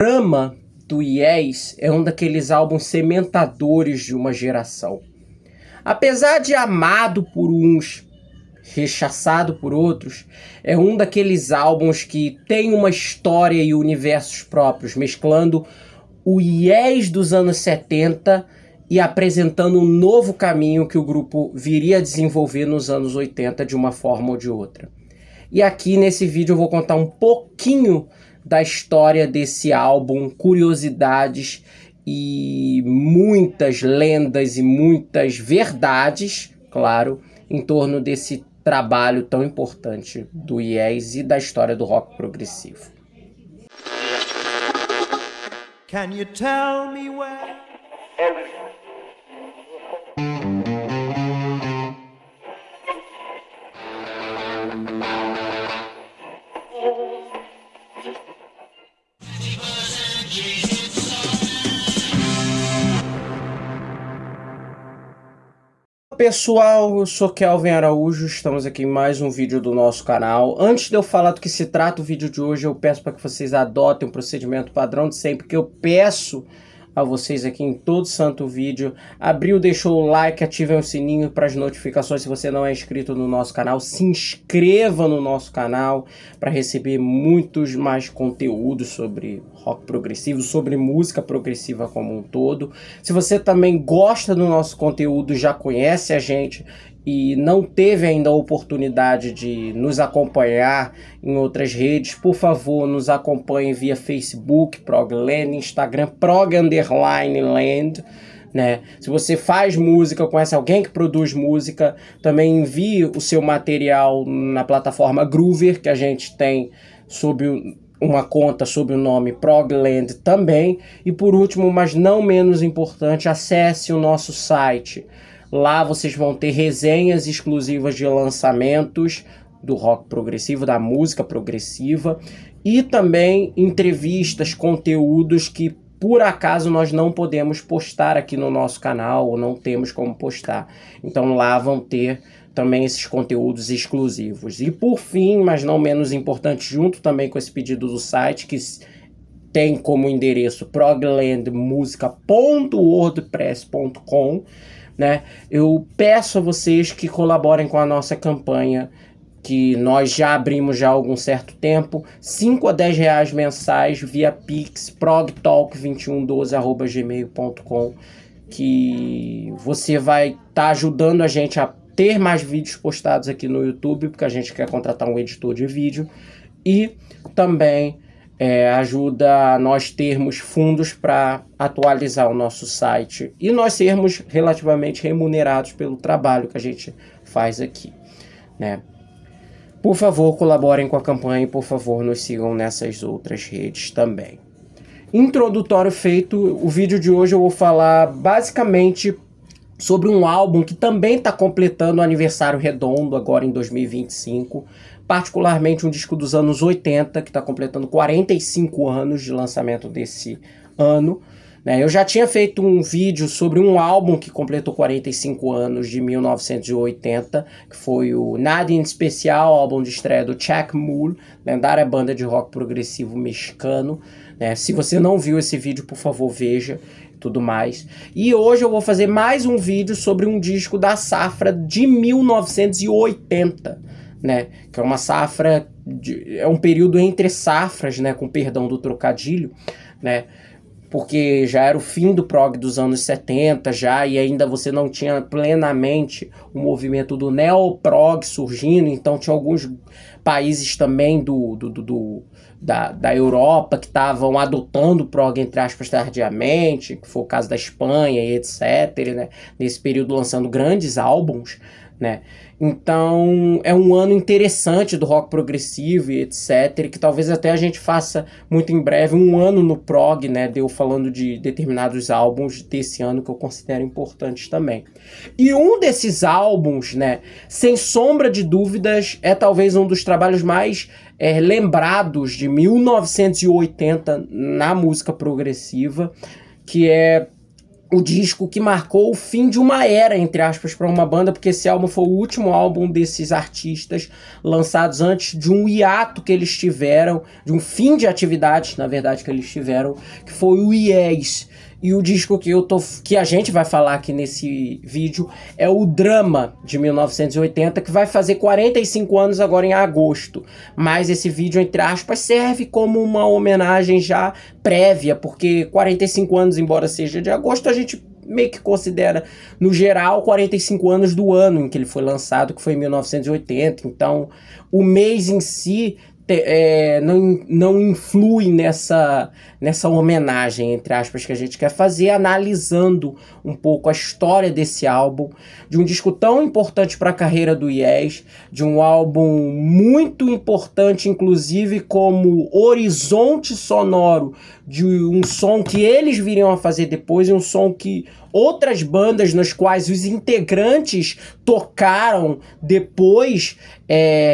Drama do Yes é um daqueles álbuns sementadores de uma geração. Apesar de amado por uns, rechaçado por outros, é um daqueles álbuns que tem uma história e universos próprios, mesclando o Yes dos anos 70 e apresentando um novo caminho que o grupo viria a desenvolver nos anos 80 de uma forma ou de outra. E aqui nesse vídeo eu vou contar um pouquinho da história desse álbum, curiosidades e muitas lendas e muitas verdades, claro, em torno desse trabalho tão importante do Yes e da história do rock progressivo. Can you tell me where? Pessoal, eu sou Kelvin Araújo, estamos aqui em mais um vídeo do nosso canal. Antes de eu falar do que se trata o vídeo de hoje, eu peço para que vocês adotem o procedimento padrão de sempre, que eu peço a vocês aqui em todo santo vídeo. Abriu, deixou o like, ativem o sininho para as notificações se você não é inscrito no nosso canal. Se inscreva no nosso canal para receber muitos mais conteúdos sobre rock progressivo, sobre música progressiva como um todo. Se você também gosta do nosso conteúdo, já conhece a gente e não teve ainda a oportunidade de nos acompanhar em outras redes, por favor, nos acompanhe via Facebook, Progland, Instagram, Prog_Land, né? Se você faz música, conhece alguém que produz música, também envie o seu material na plataforma Groover, que a gente tem sob uma conta sob o nome Progland também. E por último, mas não menos importante, acesse o nosso site. Lá vocês vão ter resenhas exclusivas de lançamentos do rock progressivo, da música progressiva, e também entrevistas, conteúdos que por acaso nós não podemos postar aqui no nosso canal, ou não temos como postar. Então lá vão ter também esses conteúdos exclusivos. E por fim, mas não menos importante, junto também com esse pedido do site, que tem como endereço proglandmusica.wordpress.com, né? Eu peço a vocês que colaborem com a nossa campanha, que nós já abrimos já há algum certo tempo, 5 a 10 reais mensais via Pix, progtalk2112@gmail.com, que você vai estar ajudando a gente a ter mais vídeos postados aqui no YouTube, porque a gente quer contratar um editor de vídeo, e também ajuda a nós termos fundos para atualizar o nosso site e nós sermos relativamente remunerados pelo trabalho que a gente faz aqui, né? Por favor, colaborem com a campanha e, por favor, nos sigam nessas outras redes também. Introdutório feito, o vídeo de hoje eu vou falar basicamente sobre um álbum que também está completando o aniversário redondo agora em 2025, particularmente um disco dos anos 80, que está completando 45 anos de lançamento desse ano, né? Eu já tinha feito um vídeo sobre um álbum que completou 45 anos, de 1980, que foi o Nada em Especial, álbum de estreia do Chuck Moll, lendária banda de rock progressivo mexicano, né? Se você não viu esse vídeo, por favor, veja, tudo mais. E hoje eu vou fazer mais um vídeo sobre um disco da safra de 1980, né? Que é uma safra, é um período entre safras, né? Com perdão do trocadilho, né? Porque já era o fim do prog dos anos 70 já, e ainda você não tinha plenamente o movimento do neoprog surgindo, então tinha alguns países também da Europa que estavam adotando o prog, entre aspas, tardiamente, que foi o caso da Espanha e etc, né? Nesse período lançando grandes álbuns, né? Então é um ano interessante do rock progressivo e etc, que talvez até a gente faça muito em breve um ano no prog, né, de eu falando de determinados álbuns desse ano que eu considero importantes também. E um desses álbuns, né, sem sombra de dúvidas, é talvez um dos trabalhos mais lembrados de 1980 na música progressiva, que é o disco que marcou o fim de uma era, entre aspas, para uma banda, porque esse álbum foi o último álbum desses artistas lançados antes de um hiato que eles tiveram, de um fim de atividades, na verdade, que eles tiveram, que foi o Yes. E o disco que a gente vai falar aqui nesse vídeo é o Drama, de 1980, que vai fazer 45 anos agora em agosto. Mas esse vídeo, entre aspas, serve como uma homenagem já prévia, porque 45 anos, embora seja de agosto, a gente meio que considera, no geral, 45 anos do ano em que ele foi lançado, que foi em 1980. Então, o mês em si não influi nessa homenagem, entre aspas, que a gente quer fazer, analisando um pouco a história desse álbum, de um disco tão importante para a carreira do Yes, de um álbum muito importante, inclusive, como horizonte sonoro de um som que eles viriam a fazer depois, e um som que outras bandas nas quais os integrantes tocaram depois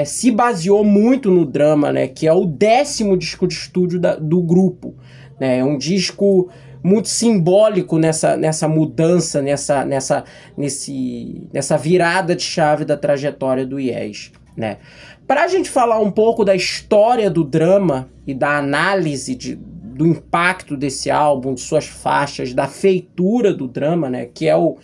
se baseou muito no Drama, né? Que é o 10º disco de estúdio do grupo. Né? É um disco muito simbólico nessa mudança, nessa virada de chave da trajetória do Yes. Né? Para a gente falar um pouco da história do Drama e da análise do impacto desse álbum, de suas faixas, da feitura do Drama, né, que é o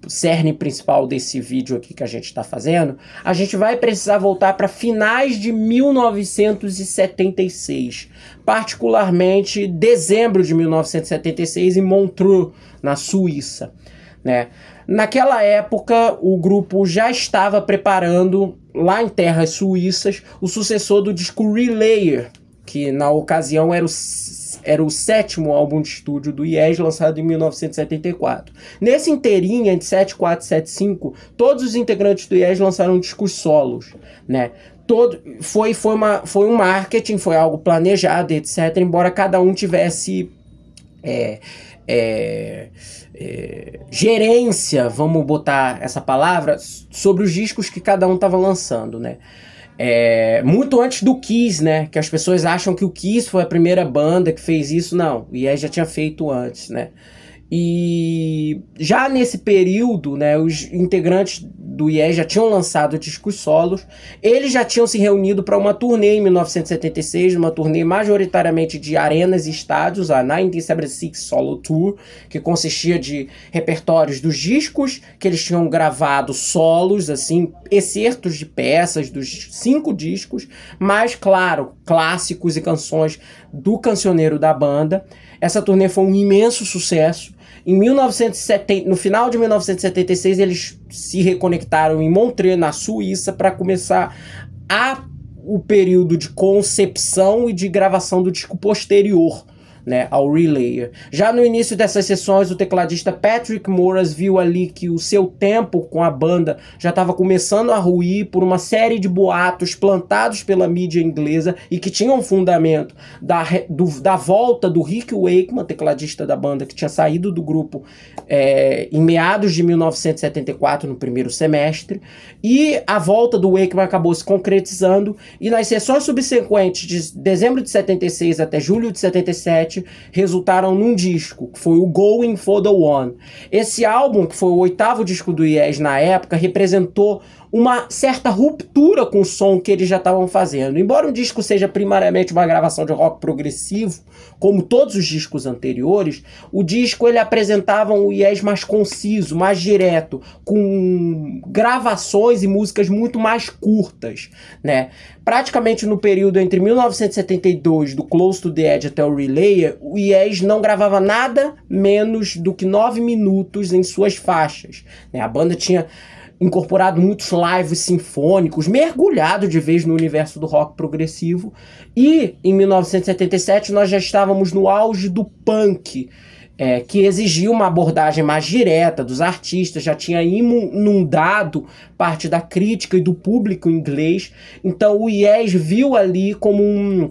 cerne principal desse vídeo aqui que a gente está fazendo, a gente vai precisar voltar para finais de 1976, particularmente dezembro de 1976 em Montreux, na Suíça. Né? Naquela época, o grupo já estava preparando, lá em terras suíças, o sucessor do disco Relayer, que na ocasião era o 7º álbum de estúdio do Yes, lançado em 1974. Nesse inteirinho, entre 74 e 75, todos os integrantes do Yes lançaram discos solos, né? Foi um marketing, foi algo planejado, etc., embora cada um tivesse gerência, vamos botar essa palavra, sobre os discos que cada um estava lançando, né? Muito antes do Kiss, né? Que as pessoas acham que o Kiss foi a primeira banda que fez isso. Não, o Yes já tinha feito antes, né? E já nesse período, né, os integrantes do Yes já tinham lançado discos solos. Eles já tinham se reunido para uma turnê em 1976, uma turnê majoritariamente de arenas e estádios, a 1976 Solo Tour, que consistia de repertórios dos discos que eles tinham gravado solos, assim, excertos de peças dos 5 discos, mas, claro, clássicos e canções do cancioneiro da banda. Essa turnê foi um imenso sucesso. No final de 1976, eles se reconectaram em Montreux, na Suíça, para começar o período de concepção e de gravação do disco posterior, né, ao Relayer. Já no início dessas sessões, o tecladista Patrick Moraz viu ali que o seu tempo com a banda já estava começando a ruir por uma série de boatos plantados pela mídia inglesa e que tinham fundamento da volta do Rick Wakeman, tecladista da banda, que tinha saído do grupo em meados de 1974, no primeiro semestre, e a volta do Wakeman acabou se concretizando, e nas sessões subsequentes de dezembro de 76 até julho de 77, resultaram num disco, que foi o Going for the One. Esse álbum, que foi o 8º disco do Yes na época, representou uma certa ruptura com o som que eles já estavam fazendo. Embora o disco seja primariamente uma gravação de rock progressivo, como todos os discos anteriores, o disco ele apresentava um Yes mais conciso, mais direto, com gravações e músicas muito mais curtas, né? Praticamente no período entre 1972, do Close to the Edge até o Relayer, o Yes não gravava nada menos do que 9 minutos em suas faixas, né? A banda tinha incorporado muitos lives sinfônicos, mergulhado de vez no universo do rock progressivo, e em 1977 nós já estávamos no auge do punk, que exigia uma abordagem mais direta dos artistas, já tinha inundado parte da crítica e do público inglês. Então o Yes viu ali como um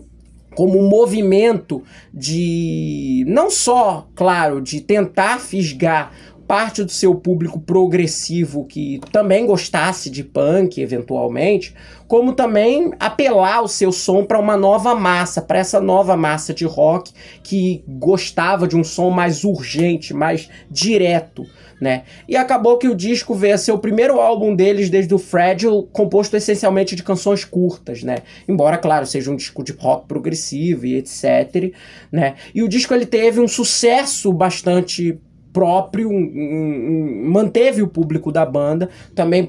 movimento de, não só, claro, de tentar fisgar parte do seu público progressivo que também gostasse de punk, eventualmente, como também apelar o seu som para uma nova massa, para essa nova massa de rock que gostava de um som mais urgente, mais direto, né? E acabou que o disco veio a ser o primeiro álbum deles desde o Fragile, composto essencialmente de canções curtas, né? Embora, claro, seja um disco de rock progressivo e etc, né? E o disco ele teve um sucesso bastante próprio, manteve o público da banda, também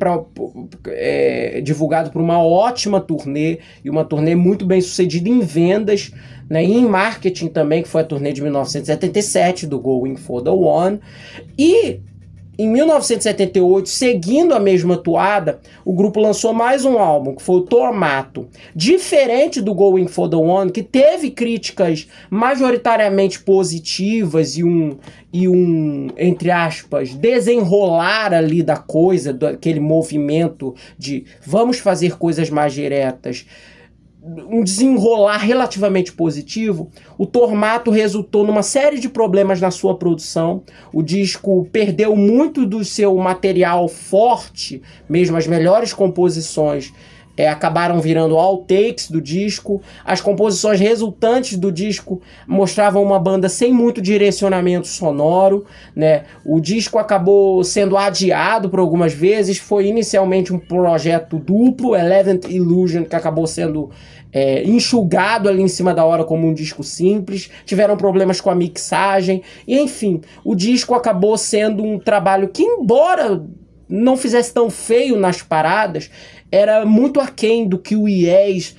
divulgado por uma ótima turnê, e uma turnê muito bem sucedida em vendas, né, e em marketing também, que foi a turnê de 1977, do Going for the One. E em 1978, seguindo a mesma toada, o grupo lançou mais um álbum, que foi o Tormato. Diferente do Going for the One, que teve críticas majoritariamente positivas e um, entre aspas, desenrolar ali da coisa, daquele movimento de vamos fazer coisas mais diretas, um desenrolar relativamente positivo, o Tormato resultou numa série de problemas na sua produção. O disco perdeu muito do seu material forte, mesmo as melhores composições acabaram virando outtakes do disco. As composições resultantes do disco mostravam uma banda sem muito direcionamento sonoro, né? O disco acabou sendo adiado por algumas vezes. Foi inicialmente um projeto duplo, Eleventh Illusion, que acabou sendo enxugado ali em cima da hora como um disco simples. Tiveram problemas com a mixagem e, enfim, o disco acabou sendo um trabalho que, embora não fizesse tão feio nas paradas, era muito aquém do que o Yes,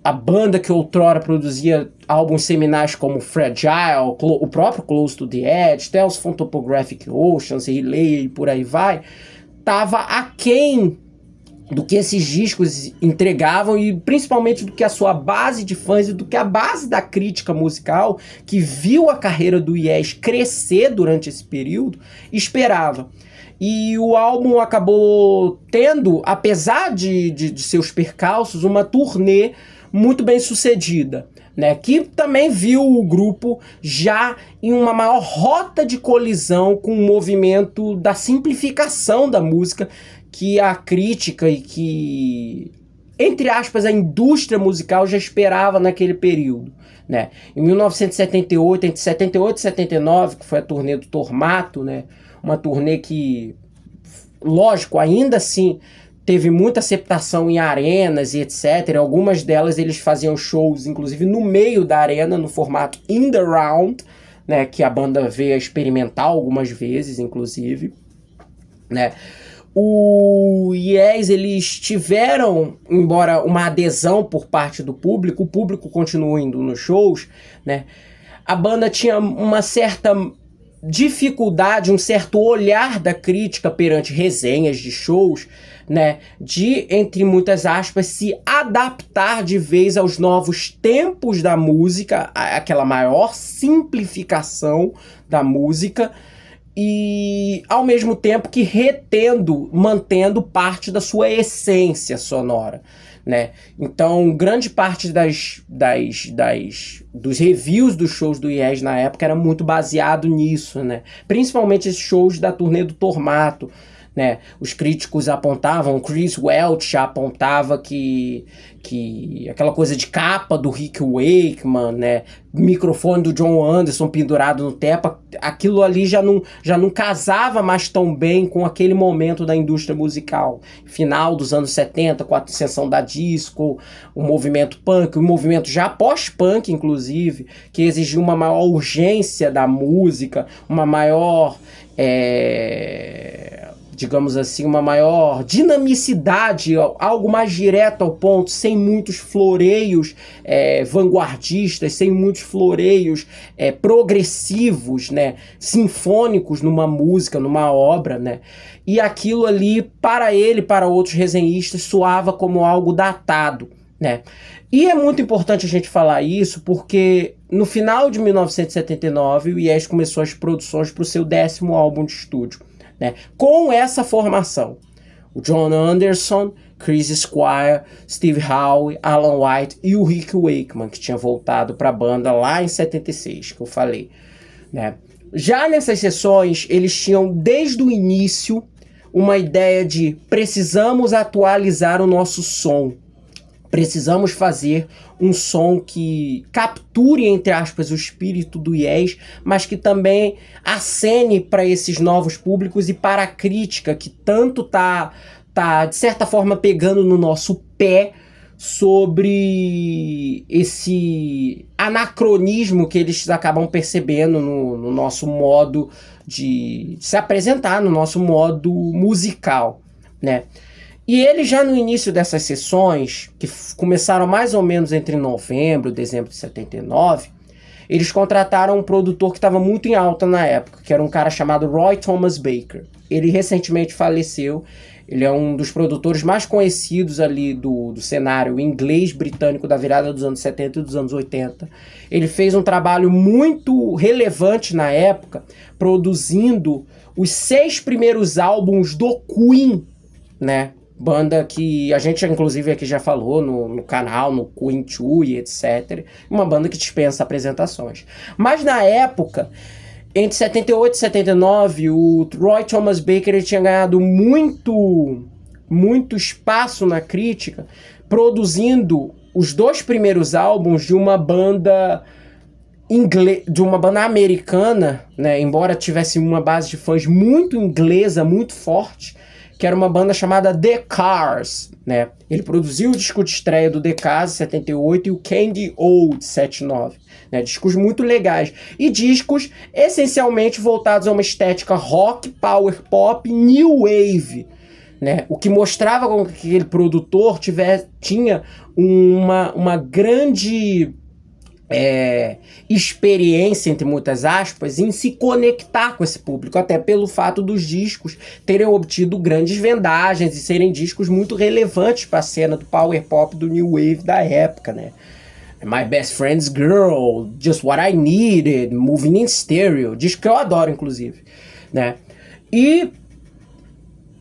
a banda que outrora produzia álbuns seminais como Fragile, o próprio Close to the Edge, Tales from Topographic Oceans, Relay e por aí vai, tava aquém do que esses discos entregavam, e principalmente do que a sua base de fãs e do que a base da crítica musical, que viu a carreira do Yes crescer durante esse período, esperava. E o álbum acabou tendo, apesar de seus percalços, uma turnê muito bem sucedida, né? Que também viu o grupo já em uma maior rota de colisão com o movimento da simplificação da música, que a crítica e que, entre aspas, a indústria musical já esperava naquele período, né? Em 1978, entre 78 e 79, que foi a turnê do Tormato, né? Uma turnê que, lógico, ainda assim teve muita aceptação em arenas e etc. Algumas delas eles faziam shows, inclusive, no meio da arena, no formato In The Round, né? Que a banda veio a experimentar algumas vezes, inclusive, né? O Yes, eles tiveram, embora uma adesão por parte do público, o público continua indo nos shows, né? A banda tinha uma certa dificuldade, um certo olhar da crítica perante resenhas de shows, né? De, entre muitas aspas, se adaptar de vez aos novos tempos da música, aquela maior simplificação da música, e ao mesmo tempo que mantendo parte da sua essência sonora, né? Então, grande parte dos reviews dos shows do Yes na época era muito baseado nisso, né? Principalmente esses shows da turnê do Tormato, né? Os críticos apontavam, Chris Welch apontava que aquela coisa de capa do Rick Wakeman, né? Microfone do John Anderson pendurado no teto, aquilo ali já não casava mais tão bem com aquele momento da indústria musical. Final dos anos 70, com a ascensão da disco, o movimento punk, o movimento já pós-punk, inclusive, que exigia uma maior urgência da música, uma maior... digamos assim, uma maior dinamicidade, algo mais direto ao ponto, sem muitos floreios vanguardistas, sem muitos floreios progressivos, né, sinfônicos numa música, numa obra, né? E aquilo ali, para ele, para outros resenhistas, soava como algo datado, né? E é muito importante a gente falar isso porque no final de 1979 o Yes começou as produções para o seu 10º álbum de estúdio, né? Com essa formação, o John Anderson, Chris Squire, Steve Howe, Alan White e o Rick Wakeman, que tinha voltado para a banda lá em 76, que eu falei, né? Já nessas sessões, eles tinham desde o início uma ideia de precisamos atualizar o nosso som. Precisamos fazer um som que capture, entre aspas, o espírito do Yes, mas que também acene para esses novos públicos e para a crítica que tanto tá de certa forma pegando no nosso pé sobre esse anacronismo que eles acabam percebendo no nosso modo de se apresentar, no nosso modo musical, né? E eles já no início dessas sessões, que começaram mais ou menos entre novembro e dezembro de 79, eles contrataram um produtor que estava muito em alta na época, que era um cara chamado Roy Thomas Baker. Ele recentemente faleceu. Ele é um dos produtores mais conhecidos ali do cenário inglês britânico da virada dos anos 70 e dos anos 80. Ele fez um trabalho muito relevante na época, produzindo os 6 primeiros álbuns do Queen, né? Banda que a gente, inclusive, aqui já falou no canal, no Queen 2 e etc. Uma banda que dispensa apresentações. Mas na época, entre 78 e 79, o Roy Thomas Baker ele tinha ganhado muito espaço na crítica, produzindo os 2 primeiros álbuns de uma banda americana, né? Embora tivesse uma base de fãs muito inglesa, muito forte, que era uma banda chamada The Cars, né? Ele produziu o disco de estreia do The Cars, 78, e o Candy Old, 79. Né? Discos muito legais. E discos essencialmente voltados a uma estética rock, power pop, new wave. Né? O que mostrava como que aquele produtor tinha uma grande experiência, entre muitas aspas, em se conectar com esse público, até pelo fato dos discos terem obtido grandes vendagens e serem discos muito relevantes para a cena do power pop, do new wave da época, né? My Best Friend's Girl, Just What I Needed, Moving in Stereo, disco que eu adoro, inclusive, né? E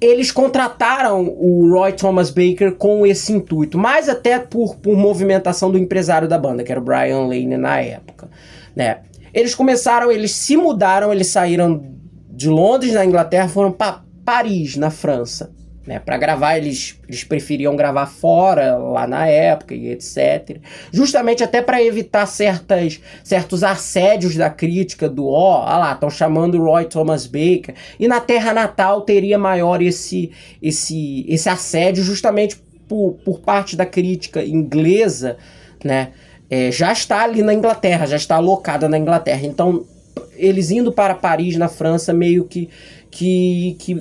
eles contrataram o Roy Thomas Baker com esse intuito, mas até por movimentação do empresário da banda, que era o Brian Lane na época, né? Eles se mudaram, eles saíram de Londres, na Inglaterra, foram para Paris, na França, né? Para gravar, eles preferiam gravar fora, lá na época e etc. Justamente até para evitar certos assédios da crítica estão chamando o Roy Thomas Baker. E na terra natal teria maior esse assédio justamente por parte da crítica inglesa, né? Já está ali na Inglaterra, já está alocada na Inglaterra. Então, eles indo para Paris, na França, meio que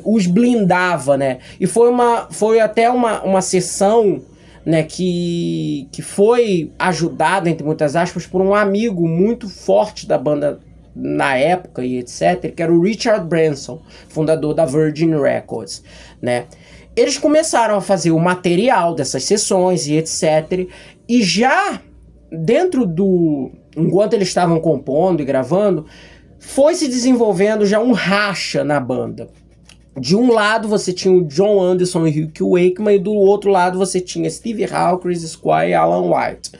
os blindava, né? E foi até uma sessão, né, que foi ajudada, entre muitas aspas, por um amigo muito forte da banda na época e etc., que era o Richard Branson, fundador da Virgin Records, né? Eles começaram a fazer o material dessas sessões e etc., e já enquanto eles estavam compondo e gravando, foi se desenvolvendo já um racha na banda. De um lado você tinha o John Anderson e Rick Wakeman, e do outro lado você tinha Steve Howe, Chris Squire e Alan White.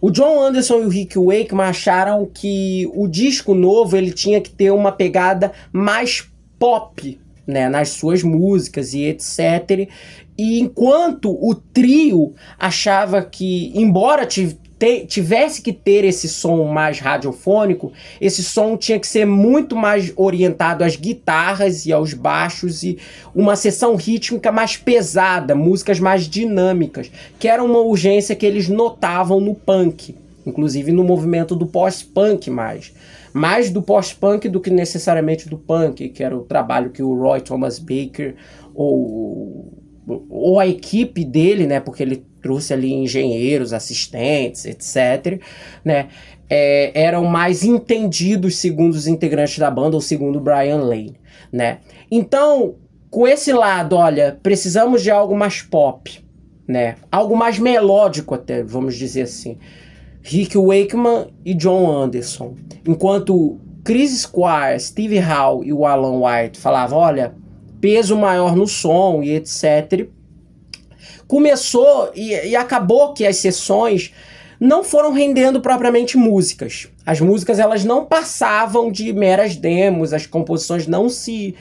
O John Anderson e o Rick Wakeman acharam que o disco novo ele tinha que ter uma pegada mais pop, né, nas suas músicas e etc. E enquanto o trio achava que, embora tivesse que ter esse som mais radiofônico, esse som tinha que ser muito mais orientado às guitarras e aos baixos e uma seção rítmica mais pesada, músicas mais dinâmicas, que era uma urgência que eles notavam no punk, inclusive no movimento do pós-punk mais do pós-punk do que necessariamente do punk, que era o trabalho que o Roy Thomas Baker ou a equipe dele, né, porque ele trouxe ali engenheiros, assistentes, etc., né, eram mais entendidos segundo os integrantes da banda ou segundo o Brian Lane, né. Então, com esse lado, olha, precisamos de algo mais pop, né, algo mais melódico até, vamos dizer assim. Rick Wakeman e John Anderson. Enquanto Chris Squire, Steve Howe e o Alan White falavam, olha, peso maior no som e etc. Começou e acabou que as sessões não foram rendendo propriamente músicas. As músicas elas não passavam de meras demos, as composições não se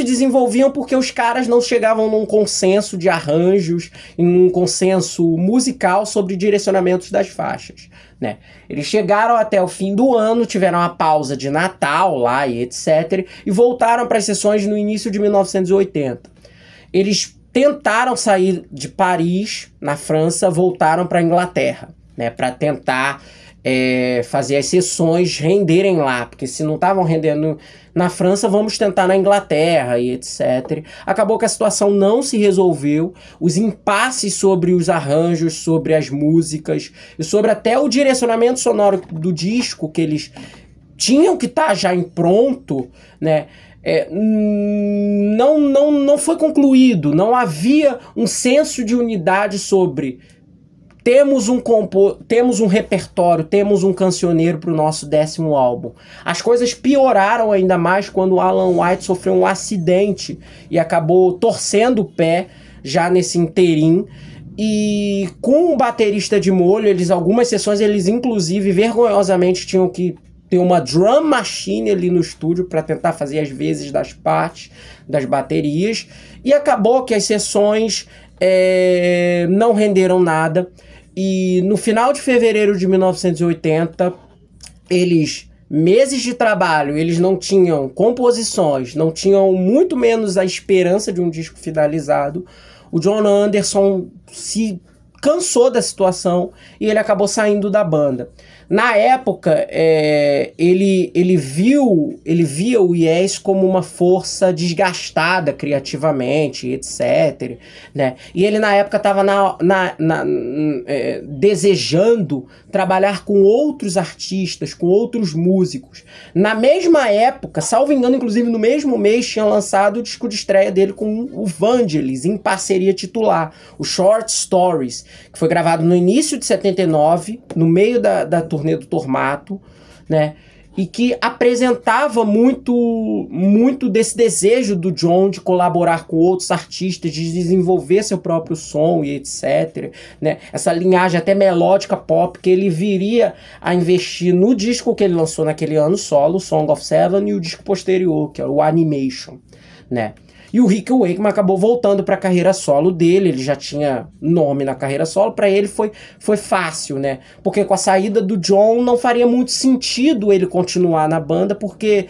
desenvolviam porque os caras não chegavam num consenso de arranjos, em um consenso musical sobre direcionamentos das faixas, né? Eles chegaram até o fim do ano, tiveram uma pausa de Natal lá e etc. e voltaram para as sessões no início de 1980. Eles tentaram sair de Paris, na França, voltaram para a Inglaterra, né, para tentar fazer as sessões renderem lá, porque se não estavam rendendo na França, vamos tentar na Inglaterra e etc. Acabou que a situação não se resolveu, os impasses sobre os arranjos, sobre as músicas e sobre até o direcionamento sonoro do disco, que eles tinham que estar já em pronto, né? Não foi concluído, não havia um senso de unidade sobre temos um repertório, temos um cancioneiro para o nosso 10º álbum. As coisas pioraram ainda mais quando o Alan White sofreu um acidente e acabou torcendo o pé já nesse interim. E com o baterista de molho, algumas sessões eles inclusive vergonhosamente tinham que ter uma drum machine ali no estúdio para tentar fazer as vezes das partes das baterias. E acabou que as sessões não renderam nada. E no final de fevereiro de 1980, meses de trabalho, eles não tinham composições, não tinham muito menos a esperança de um disco finalizado. O Jon Anderson se cansou da situação e ele acabou saindo da banda. Na época, ele via o Yes como uma força desgastada criativamente, etc. Né? E ele, na época, estava desejando trabalhar com outros artistas, com outros músicos. Na mesma época, salvo engano, inclusive no mesmo mês, tinha lançado o disco de estreia dele com o Vangelis, em parceria titular, o Short Stories, que foi gravado no início de 79, no meio da turnê do Tormato, né? E que apresentava muito desse desejo do Jon de colaborar com outros artistas, de desenvolver seu próprio som e etc. Né? Essa linhagem até melódica pop que ele viria a investir no disco que ele lançou naquele ano solo, Song of Seven, e o disco posterior, que é o Animation, né? E o Rick Wakeman acabou voltando para a carreira solo dele, ele já tinha nome na carreira solo, para ele foi fácil, né? Porque com a saída do Jon não faria muito sentido ele continuar na banda, porque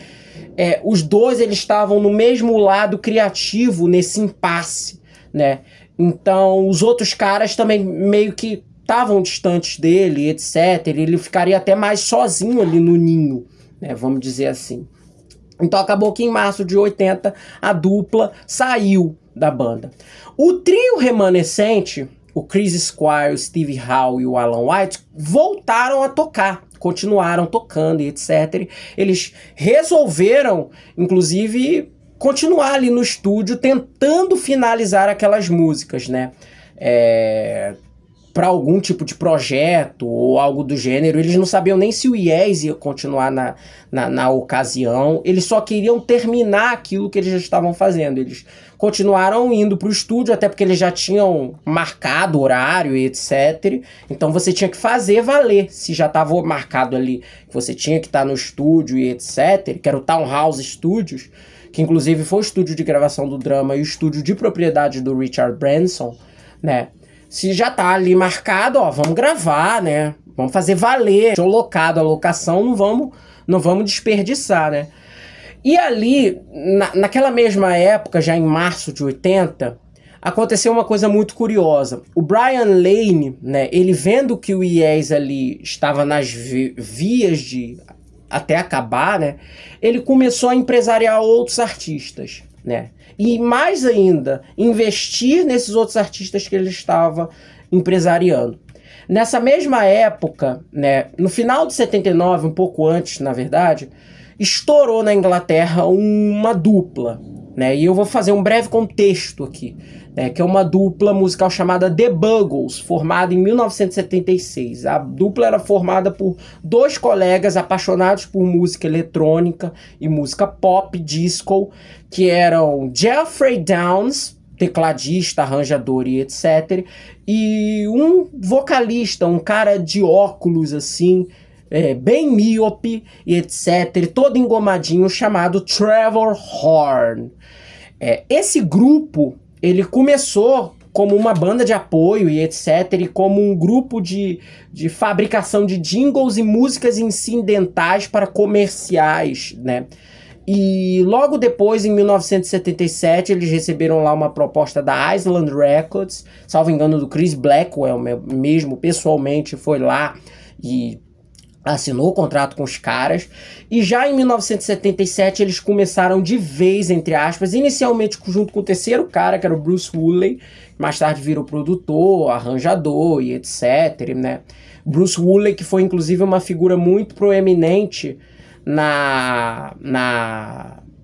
os dois eles estavam no mesmo lado criativo nesse impasse, né? Então os outros caras também meio que estavam distantes dele, etc. Ele ficaria até mais sozinho ali no ninho, né? Vamos dizer assim. Então acabou que em março de 80 a dupla saiu da banda. O trio remanescente, o Chris Squire, o Steve Howe e o Alan White, voltaram a tocar, continuaram tocando e etc. Eles resolveram, inclusive, continuar ali no estúdio tentando finalizar aquelas músicas, né? Para algum tipo de projeto ou algo do gênero. Eles não sabiam nem se o Yes ia continuar na ocasião. Eles só queriam terminar aquilo que eles já estavam fazendo. Eles continuaram indo para o estúdio, até porque eles já tinham marcado horário e etc. Então você tinha que fazer valer. Se já estava marcado ali que você tinha que estar no estúdio e etc., que era o Townhouse Studios, que inclusive foi o estúdio de gravação do Drama e o estúdio de propriedade do Richard Branson, né? Se já tá ali marcado, vamos gravar, né? Vamos fazer valer. Tinha locado a locação, não vamos desperdiçar, né? E ali, naquela mesma época, já em março de 80, aconteceu uma coisa muito curiosa. O Brian Lane, né? Ele vendo que o Yes ali estava nas vias de até acabar, né? Ele começou a empresariar outros artistas, né? E mais ainda, investir nesses outros artistas que ele estava empresariando. Nessa mesma época, né, no final de 79, um pouco antes, na verdade, estourou na Inglaterra uma dupla, né? E eu vou fazer um breve contexto aqui, né, que é uma dupla musical chamada The Buggles, formada em 1976. A dupla era formada por dois colegas apaixonados por música eletrônica e música pop, disco, que eram Geoffrey Downes, tecladista, arranjador e etc. E um vocalista, um cara de óculos assim, bem míope e etc., todo engomadinho, chamado Trevor Horn. Esse grupo, ele começou como uma banda de apoio e etc., e como um grupo de fabricação de jingles e músicas incidentais para comerciais, né? E logo depois, em 1977, eles receberam lá uma proposta da Island Records, salvo engano do Chris Blackwell mesmo, pessoalmente foi lá e assinou o contrato com os caras. E já em 1977 eles começaram de vez, entre aspas, inicialmente junto com o terceiro cara, que era o Bruce Woolley, que mais tarde virou produtor, arranjador e etc, né? Bruce Woolley, que foi inclusive uma figura muito proeminente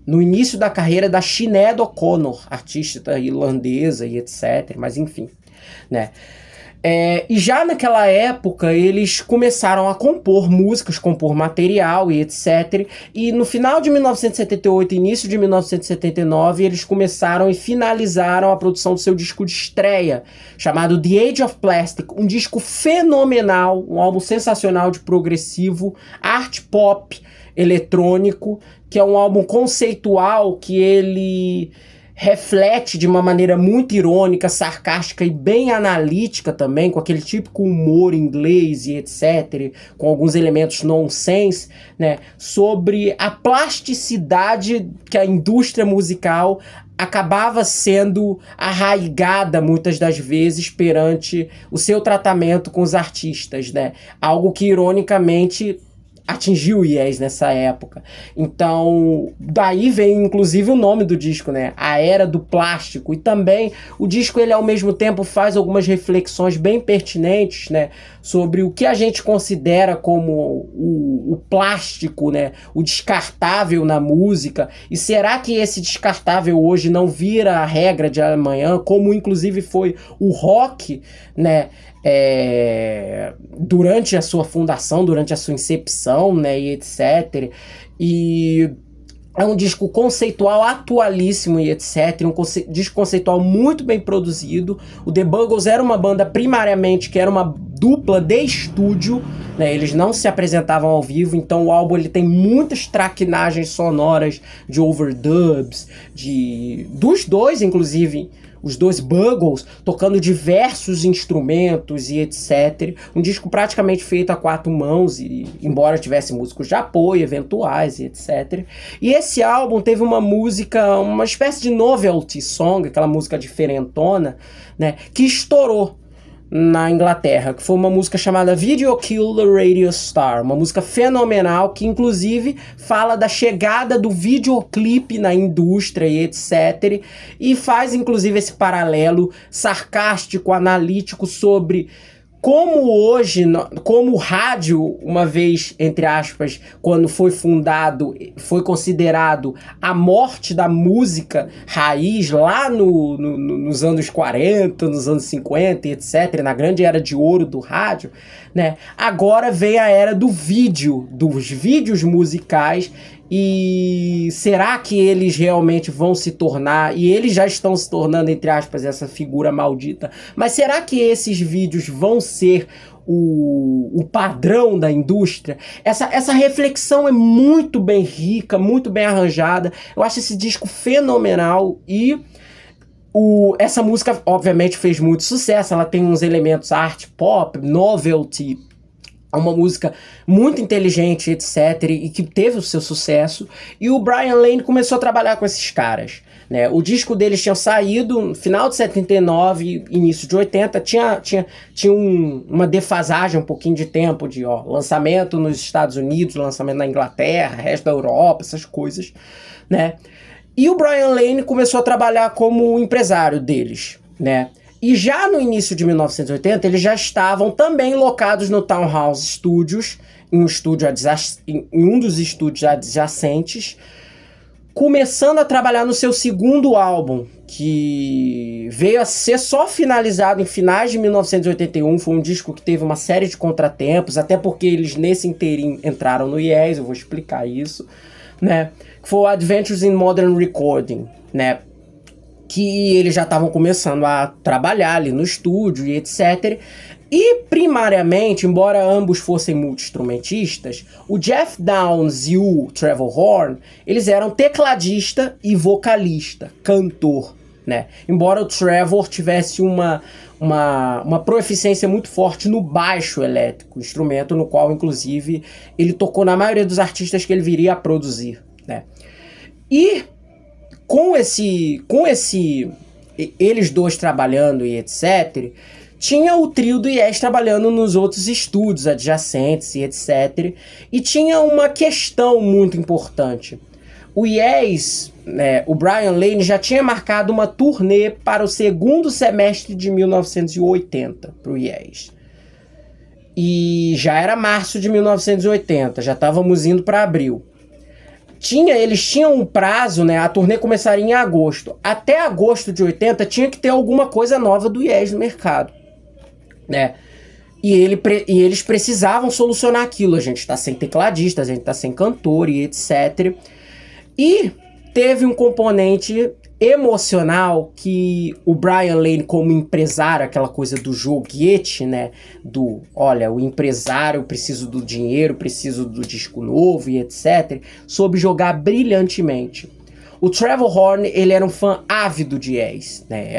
no início da carreira da Sinéad O'Connor, artista irlandesa e etc, mas enfim, né? E já naquela época eles começaram a compor músicas, compor material e etc. E no final de 1978 e início de 1979 eles começaram e finalizaram a produção do seu disco de estreia, chamado The Age of Plastic, um disco fenomenal, um álbum sensacional de progressivo, art pop, eletrônico, que é um álbum conceitual que ele reflete de uma maneira muito irônica, sarcástica e bem analítica também, com aquele típico humor inglês e etc., com alguns elementos nonsense, né, sobre a plasticidade que a indústria musical acabava sendo arraigada muitas das vezes perante o seu tratamento com os artistas, né? Algo que ironicamente atingiu o Yes nessa época. Então, daí vem inclusive o nome do disco, né? A Era do Plástico. E também o disco, ele ao mesmo tempo faz algumas reflexões bem pertinentes, né? Sobre o que a gente considera como o plástico, né? O descartável na música. E será que esse descartável hoje não vira a regra de amanhã, como inclusive foi o rock, né? Durante a sua fundação, durante a sua incepção, né, e etc. E é um disco conceitual atualíssimo e etc. Disco conceitual muito bem produzido. O The Buggles era uma banda primariamente que era uma dupla de estúdio, né? Eles não se apresentavam ao vivo, então o álbum ele tem muitas traquinagens sonoras de overdubs, dos dois, inclusive, os dois Buggles, tocando diversos instrumentos e etc. Um disco praticamente feito a 4 mãos, e embora tivesse músicos de apoio, eventuais e etc. E esse álbum teve uma música, uma espécie de novelty song, aquela música diferentona, né, que estourou na Inglaterra, que foi uma música chamada Video Kill the Radio Star, uma música fenomenal que inclusive fala da chegada do videoclipe na indústria e etc, e faz inclusive esse paralelo sarcástico, analítico sobre como hoje, como o rádio, uma vez, entre aspas, quando foi fundado, foi considerado a morte da música raiz lá nos anos 40, nos anos 50, etc., na grande era de ouro do rádio, né? Agora vem a era do vídeo, dos vídeos musicais. E será que eles realmente vão se tornar, e eles já estão se tornando, entre aspas, essa figura maldita, mas será que esses vídeos vão ser o padrão da indústria? Essa reflexão é muito bem rica, muito bem arranjada. Eu acho esse disco fenomenal e essa música, obviamente, fez muito sucesso. Ela tem uns elementos art pop, novelty. É uma música muito inteligente, etc., e que teve o seu sucesso. E o Brian Lane começou a trabalhar com esses caras, né? O disco deles tinha saído no final de 79, início de 80. Tinha uma defasagem, um pouquinho de tempo de lançamento nos Estados Unidos, lançamento na Inglaterra, resto da Europa, essas coisas, né? E o Brian Lane começou a trabalhar como empresário deles, né? E já no início de 1980, eles já estavam também locados no Townhouse Studios, em um dos estúdios adjacentes, começando a trabalhar no seu segundo álbum, que veio a ser só finalizado em finais de 1981. Foi um disco que teve uma série de contratempos, até porque eles nesse inteirinho entraram no Yes, eu vou explicar isso, né? Que foi o Adventures in Modern Recording, né? que eles já estavam começando a trabalhar ali no estúdio e etc. E, primariamente, embora ambos fossem multi-instrumentistas, o Jeff Downes e o Trevor Horn, eles eram tecladista e vocalista, cantor, né? Embora o Trevor tivesse uma proeficiência muito forte no baixo elétrico, instrumento no qual, inclusive, ele tocou na maioria dos artistas que ele viria a produzir, né? E com eles dois trabalhando e etc., tinha o trio do Yes trabalhando nos outros estúdios adjacentes e etc. E tinha uma questão muito importante. O Yes, né, o Brian Lane já tinha marcado uma turnê para o segundo semestre de 1980 para o Yes. E já era março de 1980, já estávamos indo para abril. Eles tinham um prazo, né? A turnê começaria em agosto. Até agosto de 80 tinha que ter alguma coisa nova do Yes no mercado, né? E eles precisavam solucionar aquilo. A gente tá sem tecladista, a gente tá sem cantor e etc. E teve um componente emocional que o Brian Lane, como empresário, aquela coisa do joguete, né? Olha, o empresário, preciso do dinheiro, preciso do disco novo e etc. Soube jogar brilhantemente. O Trevor Horn, ele era um fã ávido de Yes, né?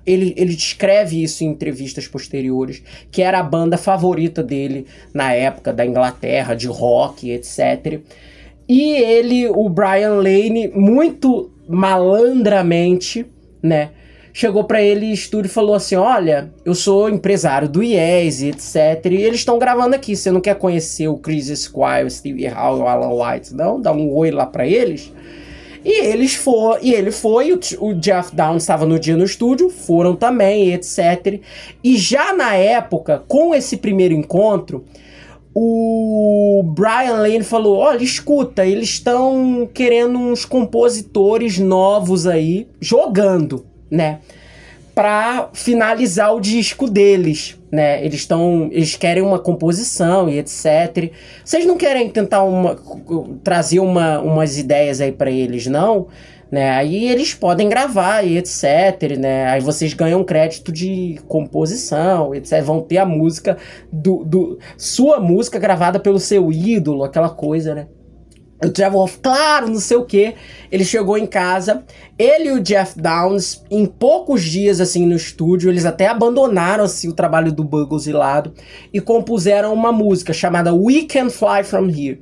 Ele descreve isso em entrevistas posteriores, que era a banda favorita dele na época da Inglaterra, de rock, etc. E o Brian Lane, muito malandramente, né, chegou pra ele em estúdio e falou assim: olha, eu sou empresário do Yes, etc. E eles estão gravando aqui, você não quer conhecer o Chris Squire, o Steve Howe, o Alan White, não? Dá um oi lá pra eles. E ele foi, o Jeff Downes estava no dia no estúdio, foram também, etc. E já na época, com esse primeiro encontro, o Brian Lane falou: olha, escuta, eles estão querendo uns compositores novos aí, jogando, né? Pra finalizar o disco deles, né? Eles querem uma composição e etc. Vocês não querem tentar trazer umas ideias aí pra eles, não? Né? Aí eles podem gravar e etc, né? Aí vocês ganham crédito de composição, etc. Vão ter a música sua música gravada pelo seu ídolo, aquela coisa, né? O Trevor, claro, não sei o que. Ele chegou em casa, ele e o Jeff Downes, em poucos dias, assim, no estúdio, eles até abandonaram, assim, o trabalho do Buggles de lado e compuseram uma música chamada We Can Fly From Here,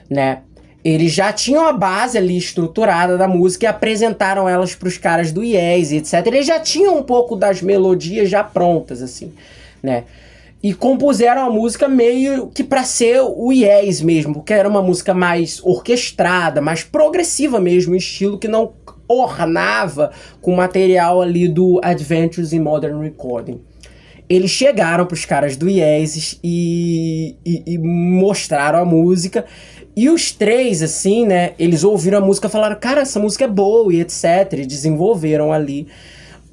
né? Eles já tinham a base ali estruturada da música e apresentaram elas pros caras do Yes, etc. Eles já tinham um pouco das melodias já prontas, assim, né? E compuseram a música meio que pra ser o Yes mesmo, porque era uma música mais orquestrada, mais progressiva mesmo, estilo que não ornava com o material ali do Adventures in Modern Recording. Eles chegaram pros caras do Yes e mostraram a música. E os três, assim, né, eles ouviram a música e falaram: cara, essa música é boa e etc. E desenvolveram ali.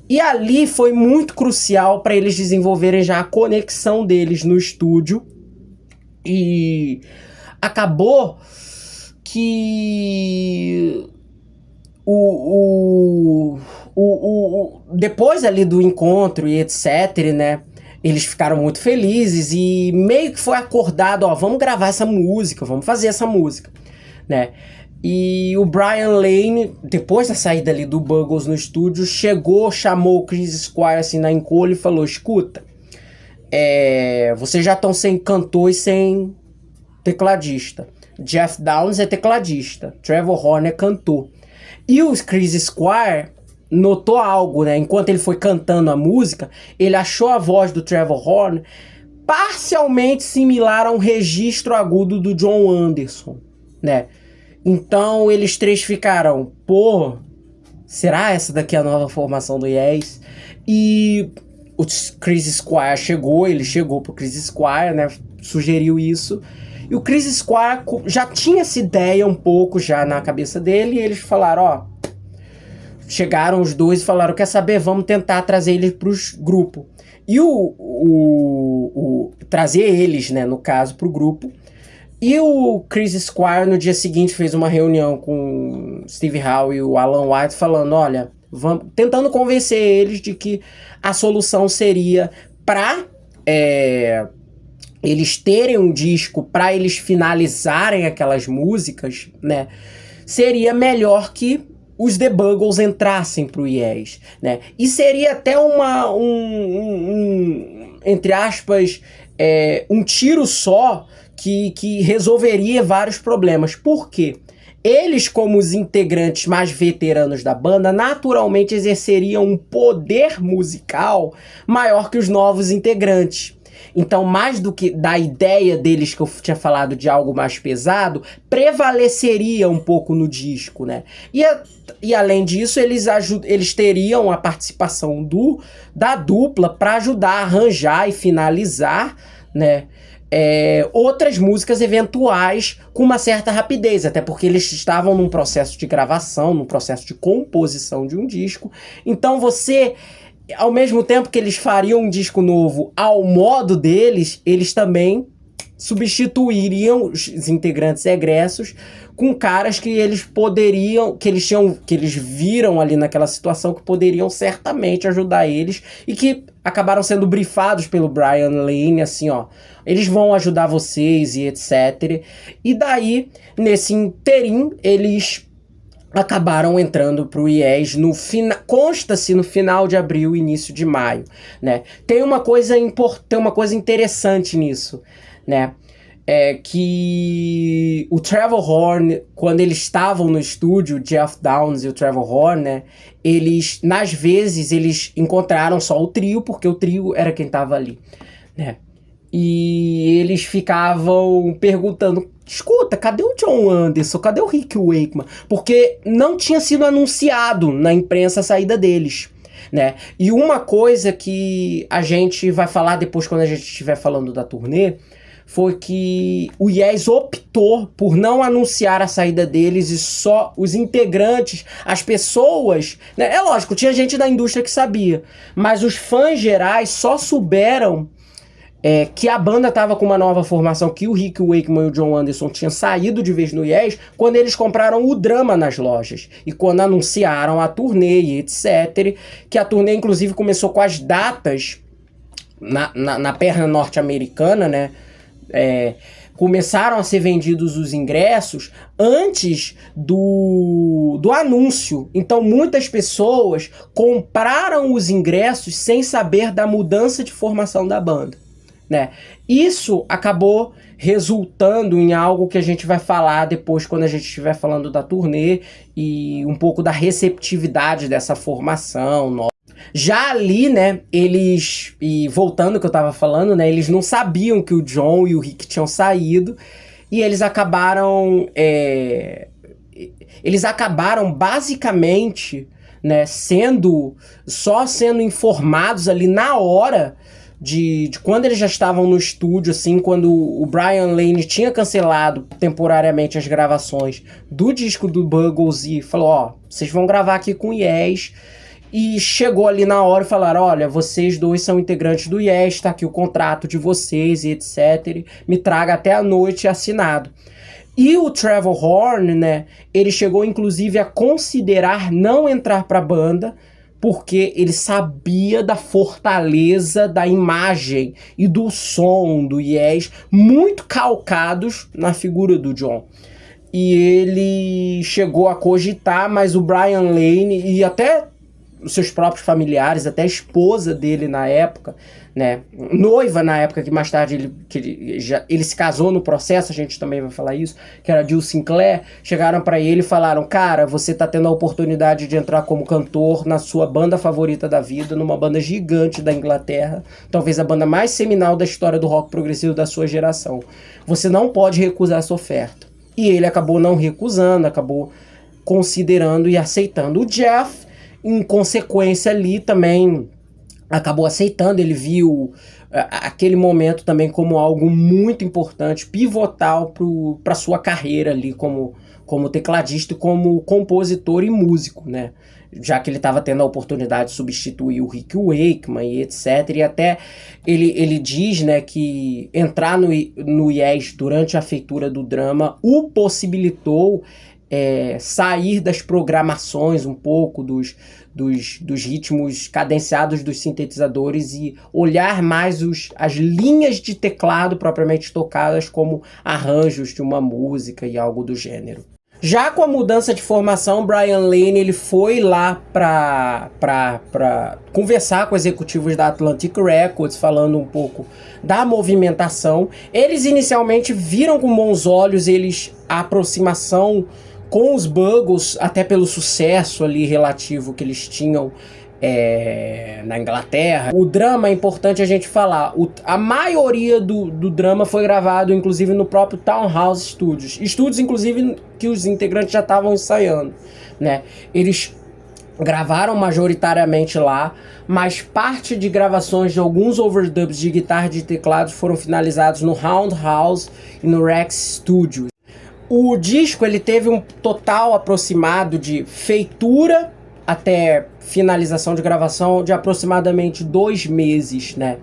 E ali foi muito crucial para eles desenvolverem já a conexão deles no estúdio. E acabou que depois ali do encontro e etc, né, eles ficaram muito felizes e meio que foi acordado: ó, vamos gravar essa música, vamos fazer essa música, né? E o Brian Lane, depois da saída ali do Buggles no estúdio, chamou o Chris Squire assim na encolha e falou: escuta, vocês já estão sem cantor e sem tecladista. Jeff Downes é tecladista, Trevor Horn é cantor. E o Chris Squire notou algo, né? Enquanto ele foi cantando a música, ele achou a voz do Trevor Horn parcialmente similar a um registro agudo do John Anderson, né? Então eles três ficaram: pô, será essa daqui a nova formação do Yes? E o Chris Squire chegou pro Chris Squire, né? Sugeriu isso. E o Chris Squire já tinha essa ideia um pouco já na cabeça dele, e eles falaram: ó, chegaram os dois e falaram: quer saber, vamos tentar trazer eles pro grupo. E trazer eles, né, no caso, pro grupo. E o Chris Squire no dia seguinte fez uma reunião com Steve Howe e o Alan White falando: olha, tentando convencer eles de que a solução seria para eles terem um disco, para eles finalizarem aquelas músicas, né? Seria melhor que os The Buggles entrassem pro Yes, né? E seria até entre aspas, um tiro só que resolveria vários problemas. Por quê? Eles, como os integrantes mais veteranos da banda, naturalmente exerceriam um poder musical maior que os novos integrantes. Então, mais do que da ideia deles que eu tinha falado de algo mais pesado, prevaleceria um pouco no disco, né? E além disso, eles teriam a participação da dupla para ajudar a arranjar e finalizar, né? Outras músicas eventuais com uma certa rapidez, até porque eles estavam num processo de gravação, num processo de composição de um disco. Então ao mesmo tempo que eles fariam um disco novo ao modo deles, eles também substituiriam os integrantes egressos com caras que eles poderiam, que eles viram ali naquela situação que poderiam certamente ajudar eles e que acabaram sendo brifados pelo Brian Lane, assim, ó, eles vão ajudar vocês e etc. E daí, nesse interim, eles acabaram entrando pro Yes consta-se no final de abril, início de maio, né? Tem uma coisa interessante nisso, né? Que o Trevor Horn, quando eles estavam no estúdio, Jeff Downes e o Trevor Horn, né? Eles, nas vezes, eles encontraram só o trio, porque o trio era quem tava ali, né? E eles ficavam perguntando, escuta, cadê o Jon Anderson? Cadê o Rick Wakeman? Porque não tinha sido anunciado na imprensa a saída deles, né? E uma coisa que a gente vai falar depois quando a gente estiver falando da turnê, foi que o Yes optou por não anunciar a saída deles e só os integrantes, as pessoas, né? É lógico, tinha gente da indústria que sabia, mas os fãs gerais só souberam que a banda tava com uma nova formação, que o Rick Wakeman e o Jon Anderson tinham saído de vez no Yes, quando eles compraram o Drama nas lojas. E quando anunciaram a turnê e etc. Que a turnê, inclusive, começou com as datas na perna norte-americana, né? Começaram a ser vendidos os ingressos antes do anúncio. Então muitas pessoas compraram os ingressos sem saber da mudança de formação da banda, né? Isso acabou resultando em algo que a gente vai falar depois quando a gente estiver falando da turnê e um pouco da receptividade dessa formação. Já ali, né, e voltando ao que eu tava falando, né, eles não sabiam que o Jon e o Rick tinham saído e eles acabaram basicamente, né, sendo informados ali na hora de quando eles já estavam no estúdio, assim, quando o Brian Lane tinha cancelado temporariamente as gravações do disco do Buggles e falou, ó, vocês vão gravar aqui com o Yes. E chegou ali na hora e falaram, olha, vocês dois são integrantes do Yes, tá aqui o contrato de vocês e etc. Me traga até a noite assinado. E o Trevor Horn, né, ele chegou inclusive a considerar não entrar pra banda, porque ele sabia da fortaleza da imagem e do som do Yes, muito calcados na figura do Jon. E ele chegou a cogitar, mas o Brian Lane e até os seus próprios familiares, até a esposa dele na época, né, noiva na época, que mais tarde ele se casou no processo, a gente também vai falar isso, que era Jill Sinclair, chegaram pra ele e falaram, cara, você tá tendo a oportunidade de entrar como cantor na sua banda favorita da vida, numa banda gigante da Inglaterra, talvez a banda mais seminal da história do rock progressivo da sua geração. Você não pode recusar essa oferta. E ele acabou não recusando, acabou considerando e aceitando. O Jeff, em consequência ali, também acabou aceitando. Ele viu aquele momento também como algo muito importante, pivotal para sua carreira ali como tecladista, como compositor e músico, né? Já que ele estava tendo a oportunidade de substituir o Rick Wakeman e etc. E até ele diz, né, que entrar no Yes durante a feitura do Drama o possibilitou sair das programações um pouco, dos ritmos cadenciados dos sintetizadores e olhar mais as linhas de teclado propriamente tocadas como arranjos de uma música e algo do gênero. Já com a mudança de formação, Brian Lane ele foi lá para conversar com executivos da Atlantic Records, falando um pouco da movimentação. Eles inicialmente viram com bons olhos a aproximação com os Buggles, até pelo sucesso ali relativo que eles tinham na Inglaterra. O drama é importante a gente falar. A maioria do drama foi gravado, inclusive, no próprio Townhouse Studios. Estúdios, inclusive, que os integrantes já estavam ensaiando, né? Eles gravaram majoritariamente lá, mas parte de gravações de alguns overdubs de guitarra e de teclados foram finalizados no Roundhouse e no Rex Studios. O disco ele teve um total aproximado de feitura até finalização de gravação de aproximadamente 2 meses, né?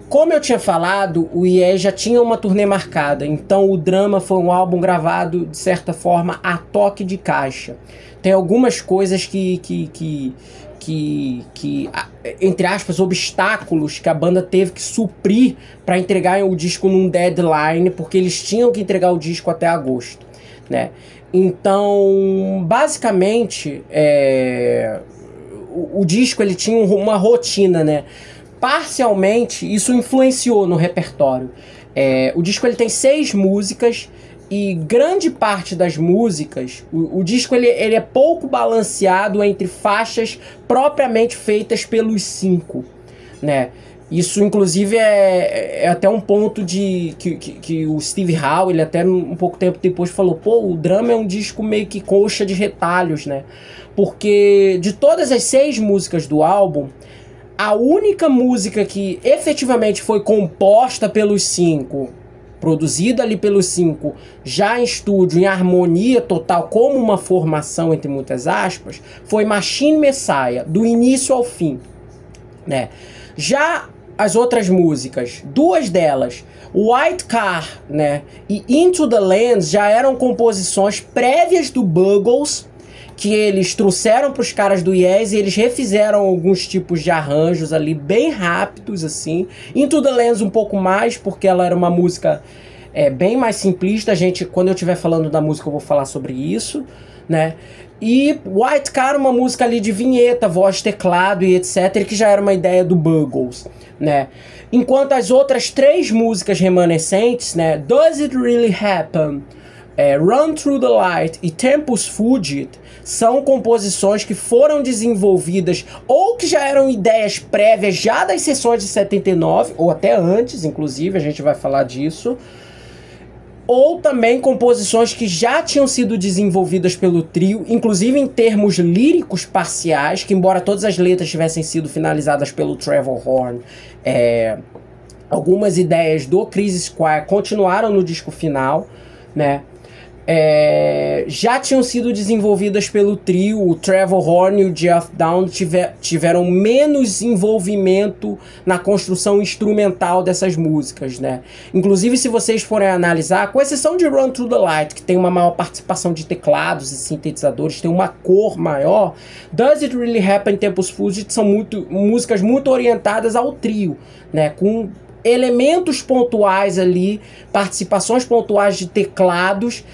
Como eu tinha falado, o Yes já tinha uma turnê marcada, então o Drama foi um álbum gravado, de certa forma, a toque de caixa. Tem algumas coisas que entre aspas, obstáculos que a banda teve que suprir para entregar o disco num deadline, porque eles tinham que entregar o disco até agosto, né? Então, basicamente, o disco ele tinha uma rotina, né? Parcialmente, isso influenciou no repertório. O disco ele tem 6 músicas e grande parte das músicas, o disco ele é pouco balanceado entre faixas propriamente feitas pelos 5, né? Isso, inclusive, é até um ponto que o Steve Howe, ele até um pouco tempo depois falou, pô, o Drama é um disco meio que coxa de retalhos, né? Porque de todas as 6 músicas do álbum, a única música que efetivamente foi composta pelos 5, produzida ali pelos 5, já em estúdio, em harmonia total, como uma formação, entre muitas aspas, foi Machine Messiah, do início ao fim, né? Já as outras músicas, 2 delas, White Car, né, e Into the Lands, já eram composições prévias do Buggles, que eles trouxeram para os caras do Yes e eles refizeram alguns tipos de arranjos ali, bem rápidos, assim. Into the Lands um pouco mais, porque ela era uma música bem mais simplista. Quando eu estiver falando da música, eu vou falar sobre isso, né? E White Car, uma música ali de vinheta, voz, teclado e etc, que já era uma ideia do Buggles, né? Enquanto as outras 3 músicas remanescentes, né, Does It Really Happen, Run Through the Light e Tempus Fugit, são composições que foram desenvolvidas ou que já eram ideias prévias já das sessões de 79, ou até antes, inclusive, a gente vai falar disso, ou também composições que já tinham sido desenvolvidas pelo trio, inclusive em termos líricos parciais, que embora todas as letras tivessem sido finalizadas pelo Trevor Horn, algumas ideias do Chris Squire continuaram no disco final, né? Já tinham sido desenvolvidas pelo trio. O Trevor Horn e o Geoff Downes tiveram menos envolvimento na construção instrumental dessas músicas, né? Inclusive, se vocês forem analisar, com exceção de Run Through the Light, que tem uma maior participação de teclados e sintetizadores, tem uma cor maior, Does It Really Happen e Tempus Fugit são músicas muito orientadas ao trio, né? Com elementos pontuais ali, participações pontuais de teclados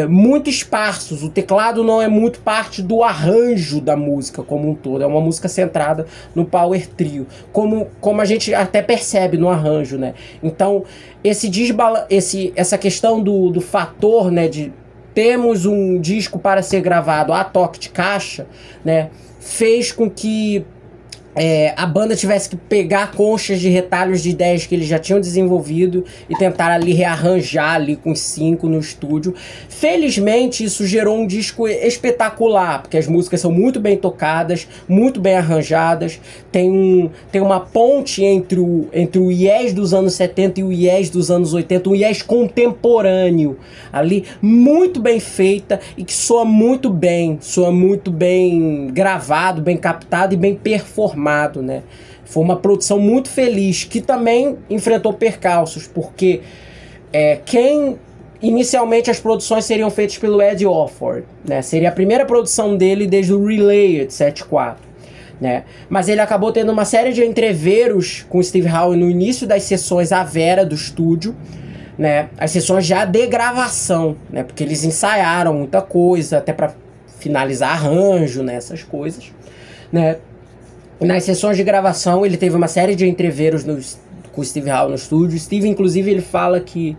muito esparsos. O teclado não é muito parte do arranjo da música como um todo, é uma música centrada no power trio, como a gente até percebe no arranjo, né? Então essa questão do fator, né, de termos um disco para ser gravado a toque de caixa, né, fez com que a banda tivesse que pegar conchas de retalhos de ideias que eles já tinham desenvolvido e tentar ali rearranjar ali com os 5 no estúdio. Felizmente isso gerou um disco espetacular, porque as músicas são muito bem tocadas, muito bem arranjadas, tem uma ponte entre o Yes dos anos 70 e o Yes dos anos 80, um Yes contemporâneo ali, muito bem feita e que soa muito bem gravado, bem captado e bem performado, né? Foi uma produção muito feliz, que também enfrentou percalços, porque quem inicialmente as produções seriam feitas pelo Ed Offord, né? Seria a primeira produção dele desde o Related 74, né? Mas ele acabou tendo uma série de entreveros com Steve Howe no início das sessões à vera do estúdio, né? As sessões já de gravação, né? Porque eles ensaiaram muita coisa, até para finalizar arranjo, né? Essas coisas, né? Nas sessões de gravação ele teve uma série de entreveros com o Steve Howe no estúdio. Steve, inclusive, ele fala que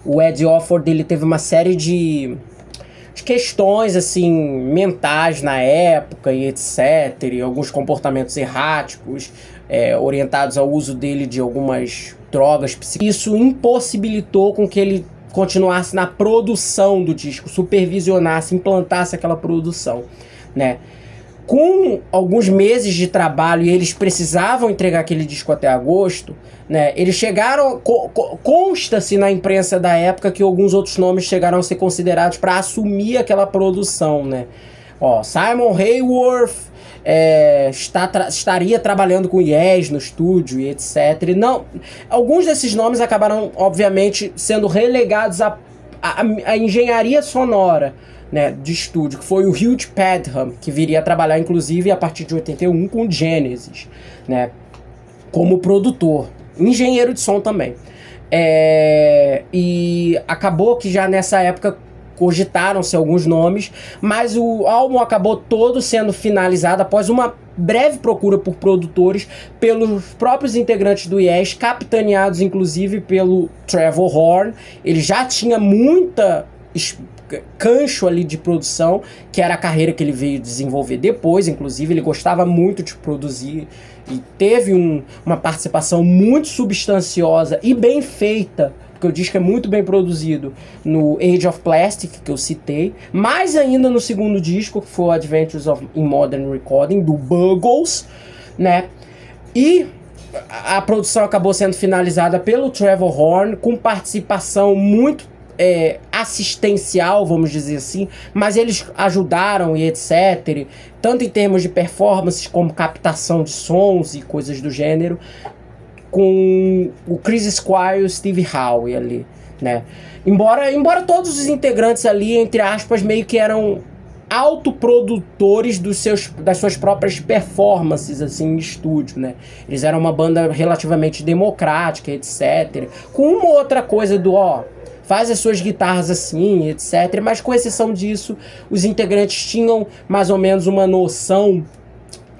o Ed Offord, ele teve uma série de questões, assim, mentais na época e etc. E alguns comportamentos erráticos, orientados ao uso dele de algumas drogas psíquicas. Isso impossibilitou com que ele continuasse na produção do disco, supervisionasse, implantasse aquela produção, né? Com alguns meses de trabalho e eles precisavam entregar aquele disco até agosto, né? Eles chegaram... Consta-se na imprensa da época que alguns outros nomes chegaram a ser considerados para assumir aquela produção, né? Ó, Simon Hayworth estaria trabalhando com Yes no estúdio e etc. Não, alguns desses nomes acabaram, obviamente, sendo relegados à engenharia sonora, né, de estúdio, que foi o Hugh Padgham, que viria a trabalhar, inclusive, a partir de 81 com Genesis, né, como produtor, engenheiro de som também. E acabou que já nessa época cogitaram-se alguns nomes, mas o álbum acabou todo sendo finalizado após uma breve procura por produtores pelos próprios integrantes do Yes, capitaneados inclusive pelo Trevor Horn. Ele já tinha muita cancho ali de produção, que era a carreira que ele veio desenvolver depois. Inclusive ele gostava muito de produzir e teve uma participação muito substanciosa e bem feita, porque o disco é muito bem produzido, no Age of Plastic, que eu citei, mais ainda no segundo disco, que foi o Adventures in Modern Recording, do Buggles, né? E a produção acabou sendo finalizada pelo Trevor Horn, com participação muito assistencial, vamos dizer assim, mas eles ajudaram e etc, tanto em termos de performances como captação de sons e coisas do gênero, com o Chris Squire e o Steve Howe ali, né? Embora todos os integrantes ali, entre aspas, meio que eram autoprodutores das suas próprias performances, assim, em estúdio, né? Eles eram uma banda relativamente democrática, etc, com uma outra coisa do, faz as suas guitarras assim, etc. Mas com exceção disso, os integrantes tinham mais ou menos uma noção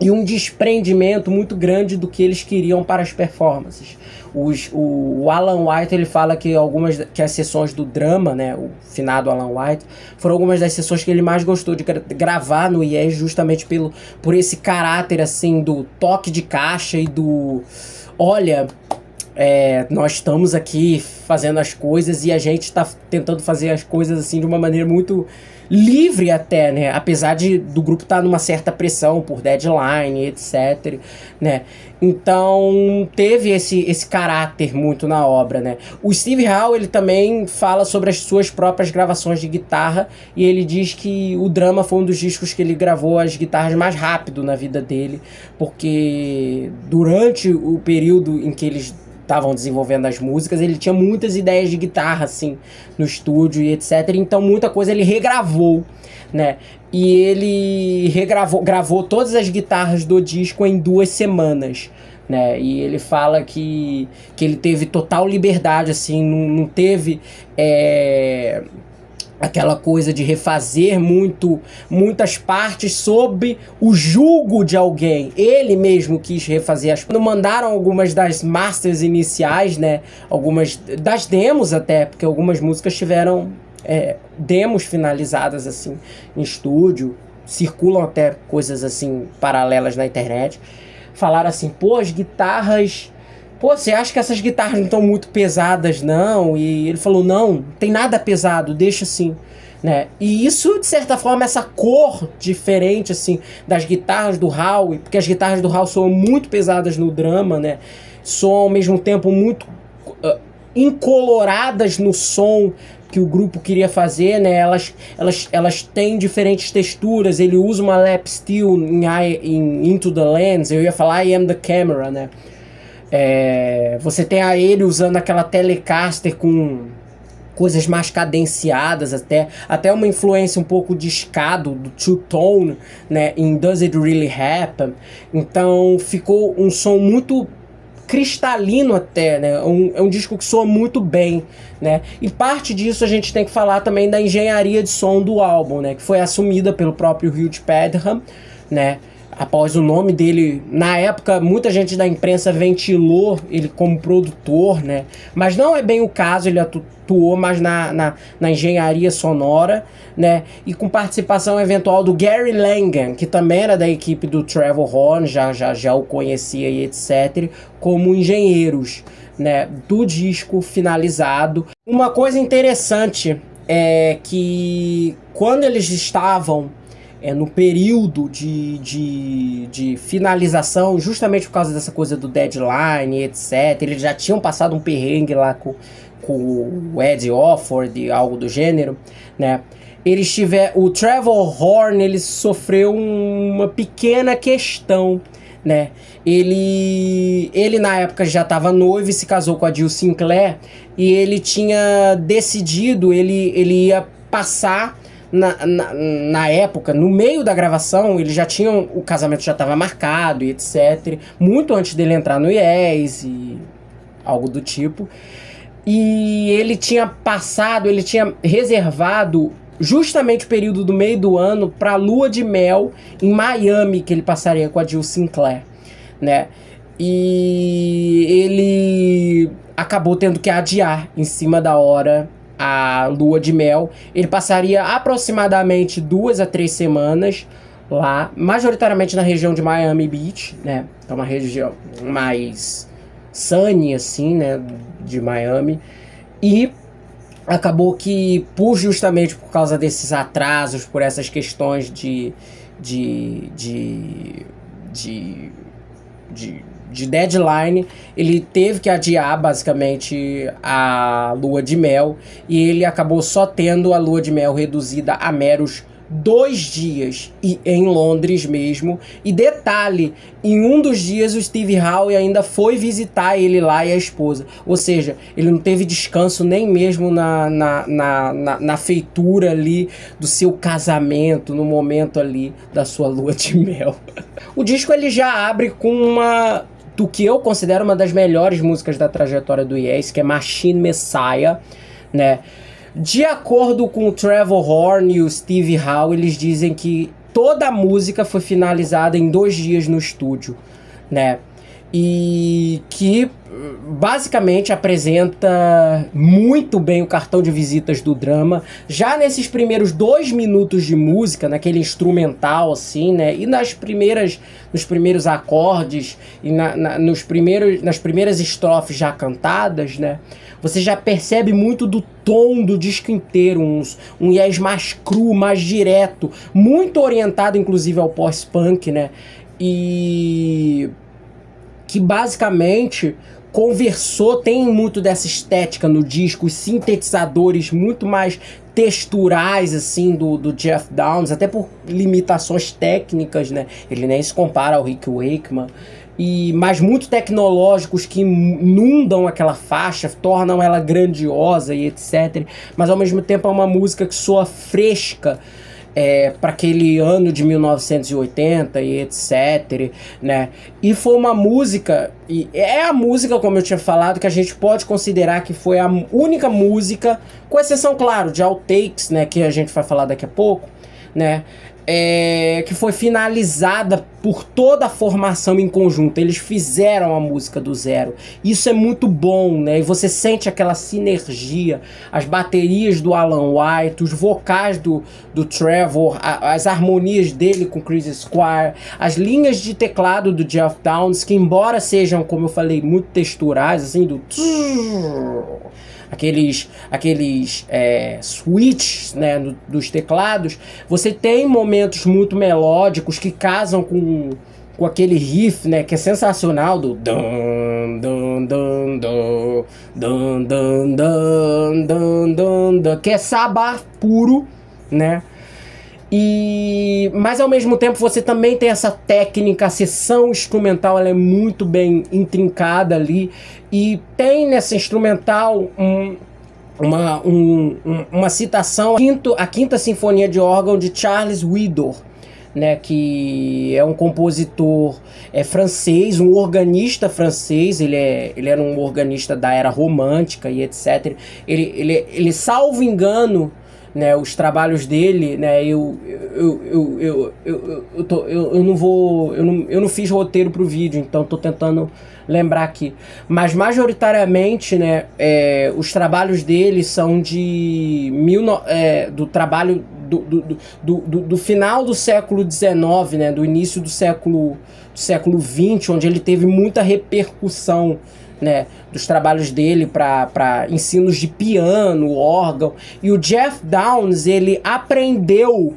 e um desprendimento muito grande do que eles queriam para as performances. O Alan White, ele fala que as sessões do drama, né, o finado Alan White, foram algumas das sessões que ele mais gostou de gravar no Yes, justamente por esse caráter assim do toque de caixa e do... Olha, nós estamos aqui fazendo as coisas e a gente está tentando fazer as coisas assim de uma maneira muito livre até, né? Apesar do grupo estar numa certa pressão por deadline, etc, né? Então teve esse caráter muito na obra, né? O Steve Howe, ele também fala sobre as suas próprias gravações de guitarra e ele diz que o Drama foi um dos discos que ele gravou as guitarras mais rápido na vida dele, porque durante o período em que eles estavam desenvolvendo as músicas, ele tinha muitas ideias de guitarra, assim, no estúdio e etc. Então, muita coisa ele regravou, né? E ele gravou todas as guitarras do disco em 2 semanas, né? E ele fala que ele teve total liberdade, assim, não teve... aquela coisa de refazer muitas partes sob o jugo de alguém. Ele mesmo quis refazer Quando mandaram algumas das masters iniciais, né? Algumas das demos até, porque algumas músicas tiveram demos finalizadas assim em estúdio. Circulam até coisas assim paralelas na internet. Falaram assim, as guitarras... você acha que essas guitarras não estão muito pesadas, não? E ele falou, não tem nada pesado, deixa assim, né? E isso, de certa forma, essa cor diferente, assim, das guitarras do Howe, porque as guitarras do Howe soam muito pesadas no Drama, né? Soam, ao mesmo tempo, muito incoloradas no som que o grupo queria fazer, né? Elas têm diferentes texturas. Ele usa uma lap steel em Into the Lens. Eu ia falar I Am the Camera, né? Você tem ele usando aquela Telecaster com coisas mais cadenciadas, até uma influência um pouco de escado, do two-tone, né, em Does It Really Happen? Então ficou um som muito cristalino até, né? É um disco que soa muito bem, né? E parte disso a gente tem que falar também da engenharia de som do álbum, né? Que foi assumida pelo próprio Hugh Padgham, né? Após o nome dele, na época, muita gente da imprensa ventilou ele como produtor, né? Mas não é bem o caso, ele atuou mais na engenharia sonora, né? E com participação eventual do Gary Langan, que também era da equipe do Trevor Horn, já o conhecia e etc., como engenheiros, né, do disco finalizado. Uma coisa interessante é que quando eles estavam no período de finalização, justamente por causa dessa coisa do deadline, etc. Eles já tinham passado um perrengue lá com o Eddie Offord, algo do gênero, né? O Trevor Horn, ele sofreu uma pequena questão, né? Ele na época já estava noivo e se casou com a Jill Sinclair, e ele tinha decidido, ele ia passar na época, no meio da gravação, o casamento já estava marcado e etc, muito antes dele entrar no Yes e algo do tipo, e ele tinha reservado justamente o período do meio do ano para lua de mel em Miami, que ele passaria com a Jill Sinclair, né? E ele acabou tendo que adiar em cima da hora a lua de mel. Ele passaria aproximadamente 2 a 3 semanas lá, majoritariamente na região de Miami Beach, né? É uma região mais sunny, assim, né, de Miami. E acabou que, justamente por causa desses atrasos, por essas questões de deadline, ele teve que adiar basicamente a lua de mel, e ele acabou só tendo a lua de mel reduzida a meros 2 dias, e em Londres mesmo. E detalhe, em um dos dias o Steve Howe ainda foi visitar ele lá e a esposa, ou seja, ele não teve descanso nem mesmo na feitura ali do seu casamento, no momento ali da sua lua de mel. O disco ele já abre com do que eu considero uma das melhores músicas da trajetória do Yes, que é Machine Messiah, né? De acordo com o Trevor Horn e o Steve Howe, eles dizem que toda a música foi finalizada em 2 dias no estúdio, né? E que basicamente apresenta muito bem o cartão de visitas do drama. Já nesses primeiros 2 minutos de música, naquele instrumental assim, né? E nos primeiros acordes e nas primeiras estrofes já cantadas, né? Você já percebe muito do tom do disco inteiro, um Yes mais cru, mais direto, muito orientado inclusive ao pós-punk, né? E que basicamente tem muito dessa estética no disco, os sintetizadores muito mais texturais assim do Geoff Downes, até por limitações técnicas, né? Ele nem se compara ao Rick Wakeman, mas muito tecnológicos que inundam aquela faixa, tornam ela grandiosa e etc. Mas ao mesmo tempo é uma música que soa fresca, para aquele ano de 1980 e etc, né? E foi uma música, e é a música, como eu tinha falado, que a gente pode considerar que foi a única música, com exceção, claro, de outtakes, né, que a gente vai falar daqui a pouco, né, que foi finalizada por toda a formação em conjunto. Eles fizeram a música do zero. Isso é muito bom, né? E você sente aquela sinergia, as baterias do Alan White, os vocais do Trevor, as harmonias dele com Chris Squire, as linhas de teclado do Geoff Downes, que embora sejam, como eu falei, muito texturais, assim, do aqueles switches, né, dos teclados, você tem momentos muito melódicos que casam com aquele riff, né, que é sensacional, do dun, dun, dun, dun, dun, dun, dun, dun, dun, dun, que é sabá puro, né? Mas ao mesmo tempo você também tem essa técnica, a seção instrumental ela é muito bem intrincada ali, e tem nessa instrumental uma citação à quinta sinfonia de órgão de Charles Widor, né, que é um compositor francês, um organista francês. Ele era um organista da era romântica e etc. Ele salvo engano, né, os trabalhos dele, né, eu não fiz roteiro pro vídeo, então tô tentando lembrar aqui, mas majoritariamente, né, os trabalhos dele são do trabalho do final do século XIX, né, do início do século XX, onde ele teve muita repercussão, né, dos trabalhos dele para ensinos de piano, órgão. E o Jeff Downes, ele aprendeu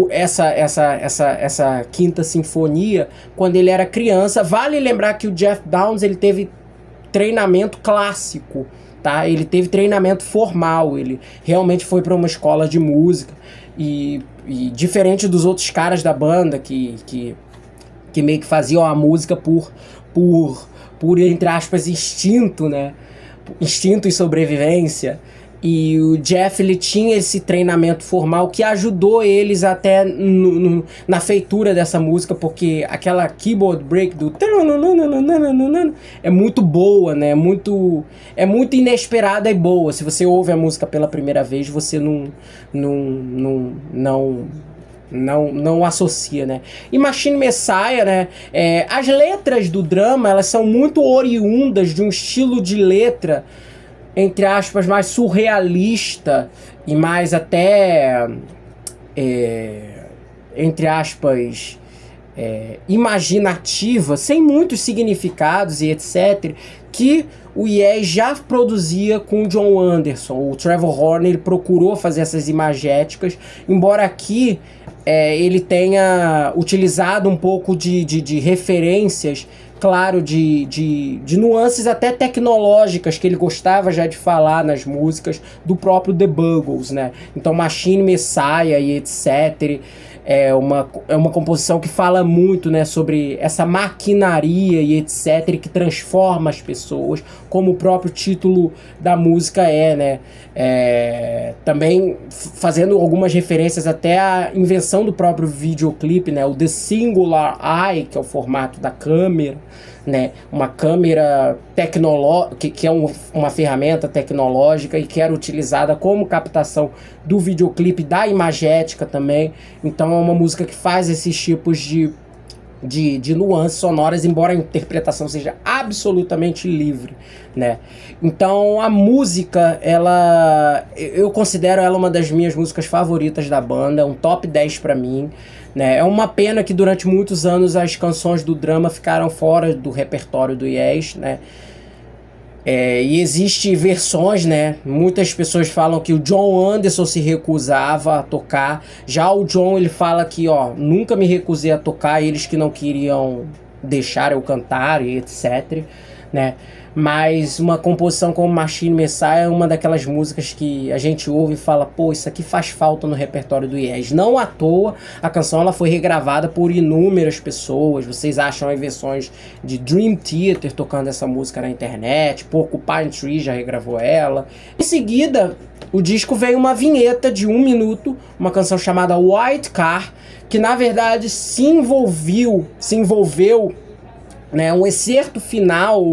essa quinta sinfonia quando ele era criança. Vale lembrar que o Jeff Downes, ele teve treinamento clássico, tá? Ele teve treinamento formal, ele realmente foi para uma escola de música, e diferente dos outros caras da banda que meio que faziam a música por entre aspas, instinto, né? Instinto e sobrevivência. E o Jeff, ele tinha esse treinamento formal que ajudou eles até na feitura dessa música, porque aquela keyboard break do é muito boa, né? É muito inesperada e boa. Se você ouve a música pela primeira vez, você não associa, né? E Machine Messiah, né? As letras do drama, elas são muito oriundas de um estilo de letra, entre aspas, mais surrealista e mais até, entre aspas, imaginativa, sem muitos significados e etc., que o Yes já produzia com o John Anderson. O Trevor Horn, ele procurou fazer essas imagéticas, embora aqui ele tenha utilizado um pouco de referências, claro, de nuances até tecnológicas que ele gostava já de falar nas músicas do próprio The Buggles, né? Então Machine Messiah e etc. É uma composição que fala muito, né, sobre essa maquinaria e etc., que transforma as pessoas, como o próprio título da música né? Também fazendo algumas referências até à invenção do próprio videoclipe, né? O The Singular Eye, que é o formato da câmera, né? Uma câmera tecnológica, que é uma ferramenta tecnológica e que era utilizada como captação do videoclipe da imagética também. Então é uma música que faz esses tipos de nuances sonoras, embora a interpretação seja absolutamente livre, né? Então a música, eu considero ela uma das minhas músicas favoritas da banda, um top 10 pra mim, né? É uma pena que durante muitos anos as canções do drama ficaram fora do repertório do Yes, né? E existem versões, né? Muitas pessoas falam que o John Anderson se recusava a tocar. Já o John, ele fala que, nunca me recusei a tocar, eles que não queriam deixar eu cantar e etc, né? Mas uma composição como Machine Messiah é uma daquelas músicas que a gente ouve e fala, pô, isso aqui faz falta no repertório do Yes. Não à toa, a canção ela foi regravada por inúmeras pessoas. Vocês acham aí versões de Dream Theater tocando essa música na internet, Porcupine Tree já regravou ela. Em seguida, o disco veio uma vinheta de 1 minuto, uma canção chamada White Car, que na verdade se envolveu, né, um excerto final,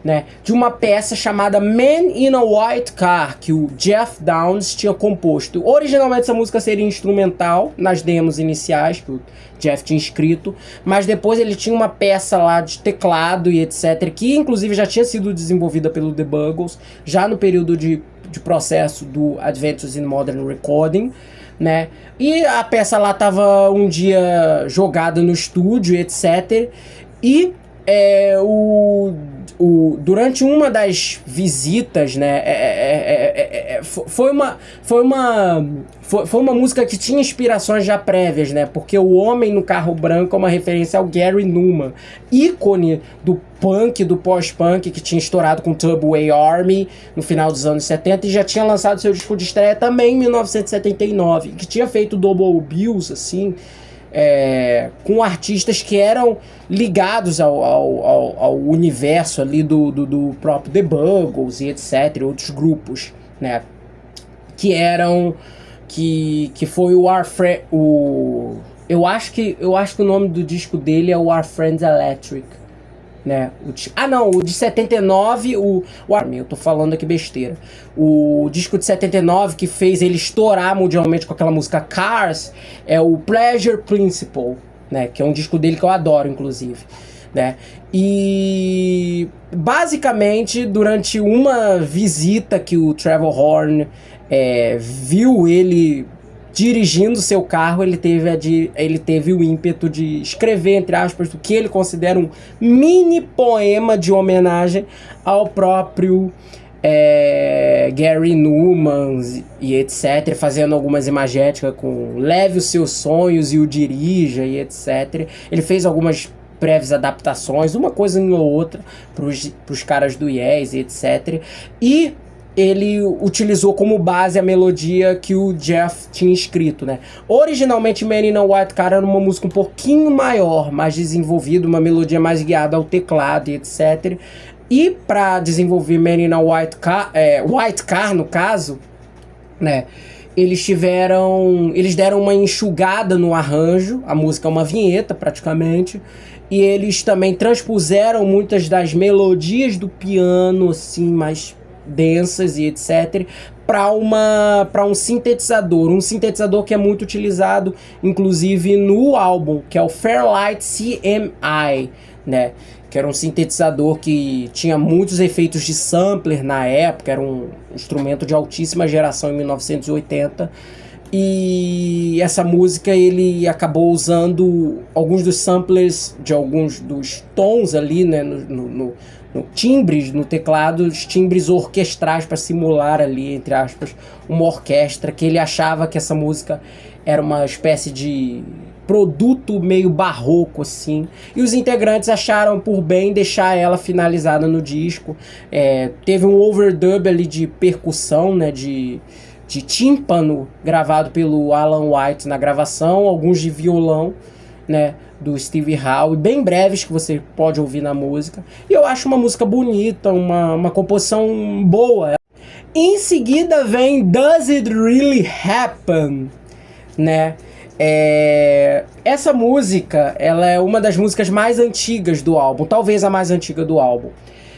né, de uma peça chamada Man in a White Car, que o Jeff Downes tinha composto. Originalmente essa música seria instrumental, nas demos iniciais que o Jeff tinha escrito, mas depois ele tinha uma peça lá de teclado e etc, que inclusive já tinha sido desenvolvida pelo The Buggles, já no período de processo do Adventures in Modern Recording, né? E a peça lá tava um dia jogada no estúdio, etc. E durante uma das visitas, né, foi uma música que tinha inspirações já prévias, né, porque o Homem no Carro Branco é uma referência ao Gary Numan, ícone do punk, do pós-punk, que tinha estourado com Tubway Army no final dos anos 70 e já tinha lançado seu disco de estreia também em 1979, que tinha feito Double Bills, assim, com artistas que eram ligados ao universo ali do próprio The Buggles e etc, outros grupos, né, que foi eu acho que o nome do disco dele é o Our Friends Electric, né? O de 79, eu tô falando aqui besteira. O disco de 79 que fez ele estourar mundialmente com aquela música Cars é o Pleasure Principle, né? Que é um disco dele que eu adoro, inclusive, né? E basicamente, durante uma visita que o Trevor Horn viu ele dirigindo seu carro, ele teve o ímpeto de escrever, entre aspas, o que ele considera um mini poema de homenagem ao próprio Gary Numan e etc, fazendo algumas imagéticas com leve os seus sonhos e o dirija e etc. Ele fez algumas breves adaptações, uma coisa ou outra, pros caras do Yes e etc. E ele utilizou como base a melodia que o Jeff tinha escrito, né? Originalmente, Man in a White Car era uma música um pouquinho maior, mais desenvolvida, uma melodia mais guiada ao teclado e etc. E para desenvolver Man in a White Car, no caso, né? Eles deram uma enxugada no arranjo, a música é uma vinheta praticamente, e eles também transpuseram muitas das melodias do piano, assim, mais densas e etc, para um sintetizador que é muito utilizado inclusive no álbum, que é o Fairlight CMI, né, que era um sintetizador que tinha muitos efeitos de sampler na época, era um instrumento de altíssima geração em 1980. E essa música ele acabou usando alguns dos samplers de alguns dos tons ali, né, no timbres no teclado, os timbres orquestrais para simular ali, entre aspas, uma orquestra, que ele achava que essa música era uma espécie de produto meio barroco assim, e os integrantes acharam por bem deixar ela finalizada no disco. Teve um overdub ali de percussão, né, de tímpano gravado pelo Alan White na gravação, alguns de violão, né, do Steve Howe, bem breves, que você pode ouvir na música. E eu acho uma música bonita, uma composição boa. Em seguida vem Does It Really Happen, né? Essa música, ela é uma das músicas mais antigas do álbum, talvez a mais antiga do álbum.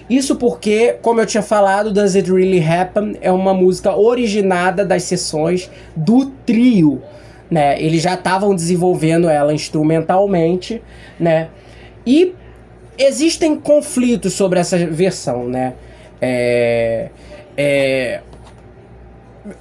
Isso porque, como eu tinha falado, Does It Really Happen é uma música originada das sessões do trio, né? Eles já estavam desenvolvendo ela instrumentalmente, né? E existem conflitos sobre essa versão, né?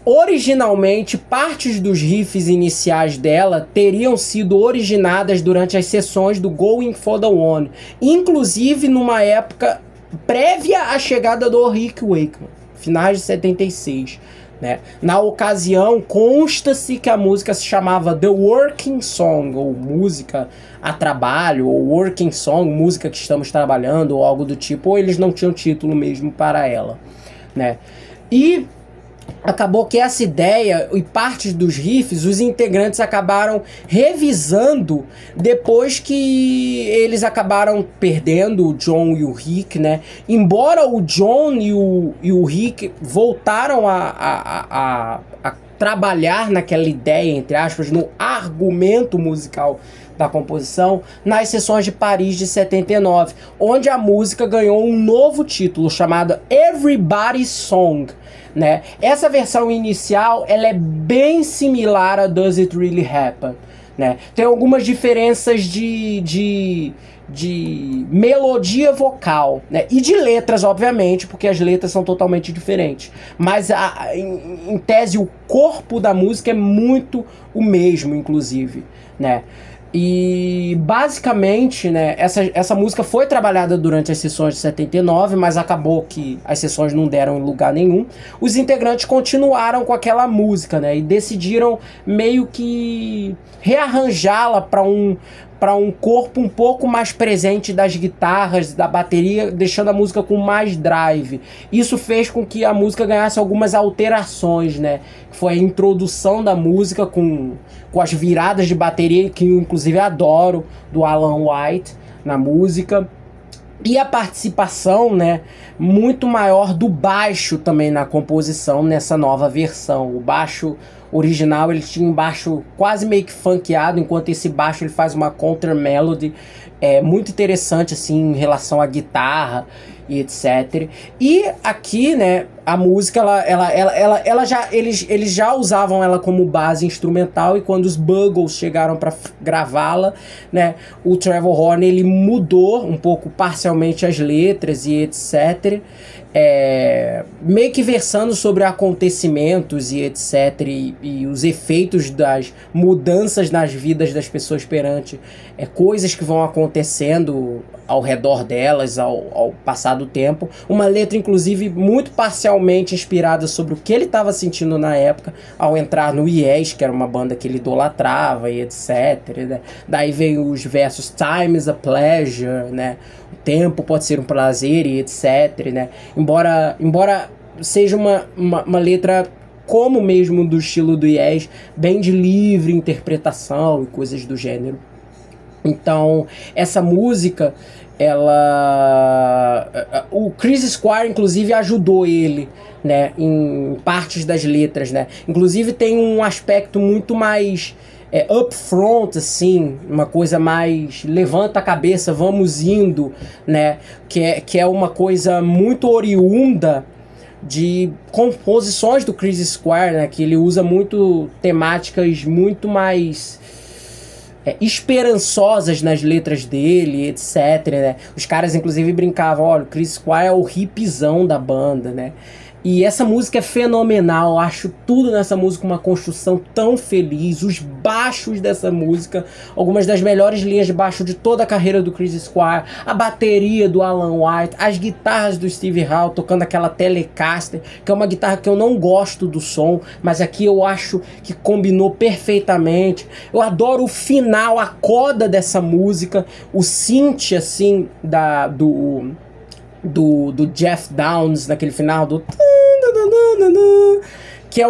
Originalmente, partes dos riffs iniciais dela teriam sido originadas durante as sessões do Going for the One, inclusive numa época prévia à chegada do Rick Wakeman, finais de 76. Né? Na ocasião, consta-se que a música se chamava The Working Song, ou música a trabalho, ou Working Song, música que estamos trabalhando, ou algo do tipo, ou eles não tinham título mesmo para ela, né? E acabou que essa ideia e partes dos riffs, os integrantes acabaram revisando depois que eles acabaram perdendo o John e o Rick, né? Embora o John e o Rick voltaram a trabalhar naquela ideia, entre aspas, no argumento musical da composição, nas sessões de Paris de 79, onde a música ganhou um novo título chamado Everybody's Song, né? Essa versão inicial, ela é bem similar a Does It Really Happen, né? Tem algumas diferenças de melodia vocal, né? E de letras, obviamente, porque as letras são totalmente diferentes, mas em tese o corpo da música é muito o mesmo, inclusive, né? E basicamente, né, essa música foi trabalhada durante as sessões de 79, mas acabou que as sessões não deram em lugar nenhum. Os integrantes continuaram com aquela música, né, e decidiram meio que rearranjá-la para um corpo um pouco mais presente das guitarras, da bateria, deixando a música com mais drive. Isso fez com que a música ganhasse algumas alterações, né? Foi a introdução da música com as viradas de bateria, que eu inclusive adoro, do Alan White na música. E a participação, né, muito maior do baixo também na composição nessa nova versão. O baixo original, ele tinha um baixo quase meio que funkeado, enquanto esse baixo ele faz uma counter melody muito interessante assim em relação à guitarra e etc. E aqui, né, a música eles já usavam ela como base instrumental, e quando os Buggles chegaram para gravá-la, né, o Trevor Horn ele mudou um pouco parcialmente as letras e etc. Meio que versando sobre acontecimentos e etc. E os efeitos das mudanças nas vidas das pessoas perante coisas que vão acontecendo ao redor delas ao passar do tempo. Uma letra, inclusive, muito parcialmente inspirada sobre o que ele estava sentindo na época ao entrar no Yes, que era uma banda que ele idolatrava e etc. Né? Daí vem os versos Time is a pleasure, né? O tempo pode ser um prazer e etc. Né? Embora seja uma letra como mesmo do estilo do Yes, bem de livre interpretação e coisas do gênero. Então, essa música, o Chris Squire, inclusive, ajudou ele, né, em partes das letras, né? Inclusive, tem um aspecto muito mais upfront, assim, uma coisa mais levanta a cabeça, vamos indo, né? Que é uma coisa muito oriunda de composições do Chris Squire, né? Que ele usa muito temáticas muito mais esperançosas nas letras dele, etc, né? Os caras inclusive brincavam, olha, o Chris Squire é o hippizão da banda, né? E essa música é fenomenal, eu acho tudo nessa música uma construção tão feliz, os baixos dessa música, algumas das melhores linhas de baixo de toda a carreira do Chris Squire, a bateria do Alan White, as guitarras do Steve Howe tocando aquela Telecaster, que é uma guitarra que eu não gosto do som, mas aqui eu acho que combinou perfeitamente. Eu adoro o final, a coda dessa música, o synth assim do Jeff Downes naquele final do que é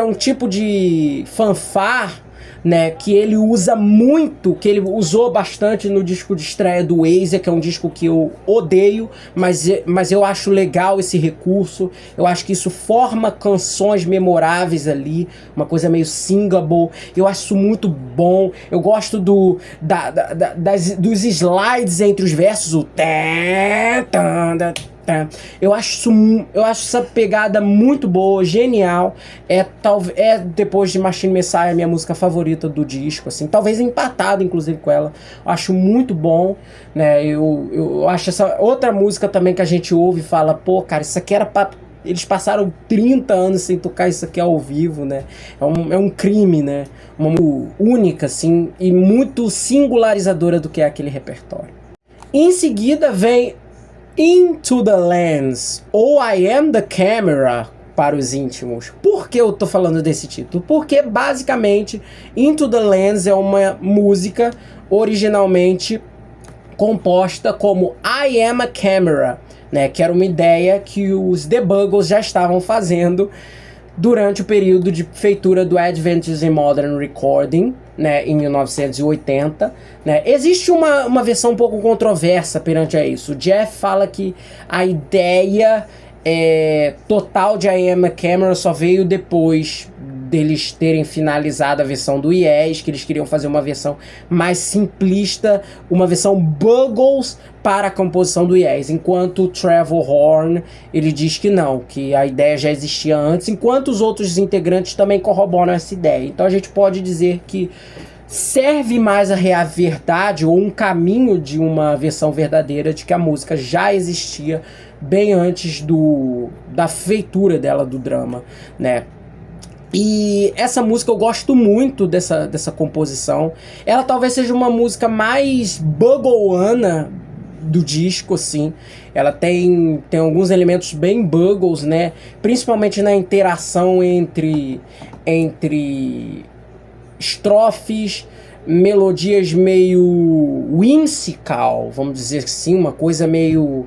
um tipo de fanfare, né, que ele usa muito, que ele usou bastante no disco de estreia do Weezer, que é um disco que eu odeio, mas eu acho legal esse recurso. Eu acho que isso forma canções memoráveis ali, uma coisa meio singable. Eu acho isso muito bom. Eu gosto dos slides entre os versos, o eu acho essa pegada muito boa, genial. Depois de Machine Messiah, a minha música favorita do disco, assim, talvez empatado inclusive com ela. Eu acho muito bom, né? Eu acho essa outra música também que a gente ouve e fala, pô, cara, isso aqui era pra... Eles passaram 30 anos sem tocar isso aqui ao vivo, né? É um crime, né? Uma música única, assim, e muito singularizadora do que é aquele repertório. Em seguida vem Into the Lens, ou I Am the Camera para os íntimos. Por que eu tô falando desse título? Porque basicamente Into the Lens é uma música originalmente composta como I Am a Camera, né? Que era uma ideia que os The Buggles já estavam fazendo durante o período de feitura do Adventures in Modern Recording, né, em 1980, né. Existe uma versão um pouco controversa perante a isso. O Jeff fala que a ideia total de I Am a Camera só veio depois deles terem finalizado a versão do Yes, que eles queriam fazer uma versão mais simplista, uma versão Buggles para a composição do Yes, enquanto o Trevor Horn, ele diz que não, que a ideia já existia antes, enquanto os outros integrantes também corroboram essa ideia. Então a gente pode dizer que serve mais a verdade ou um caminho de uma versão verdadeira de que a música já existia bem antes da feitura dela do drama, né? E essa música eu gosto muito dessa composição. Ela talvez seja uma música mais buggleana do disco, assim. Ela tem alguns elementos bem Buggles, né? Principalmente na interação entre estrofes, melodias meio whimsical, vamos dizer assim, uma coisa meio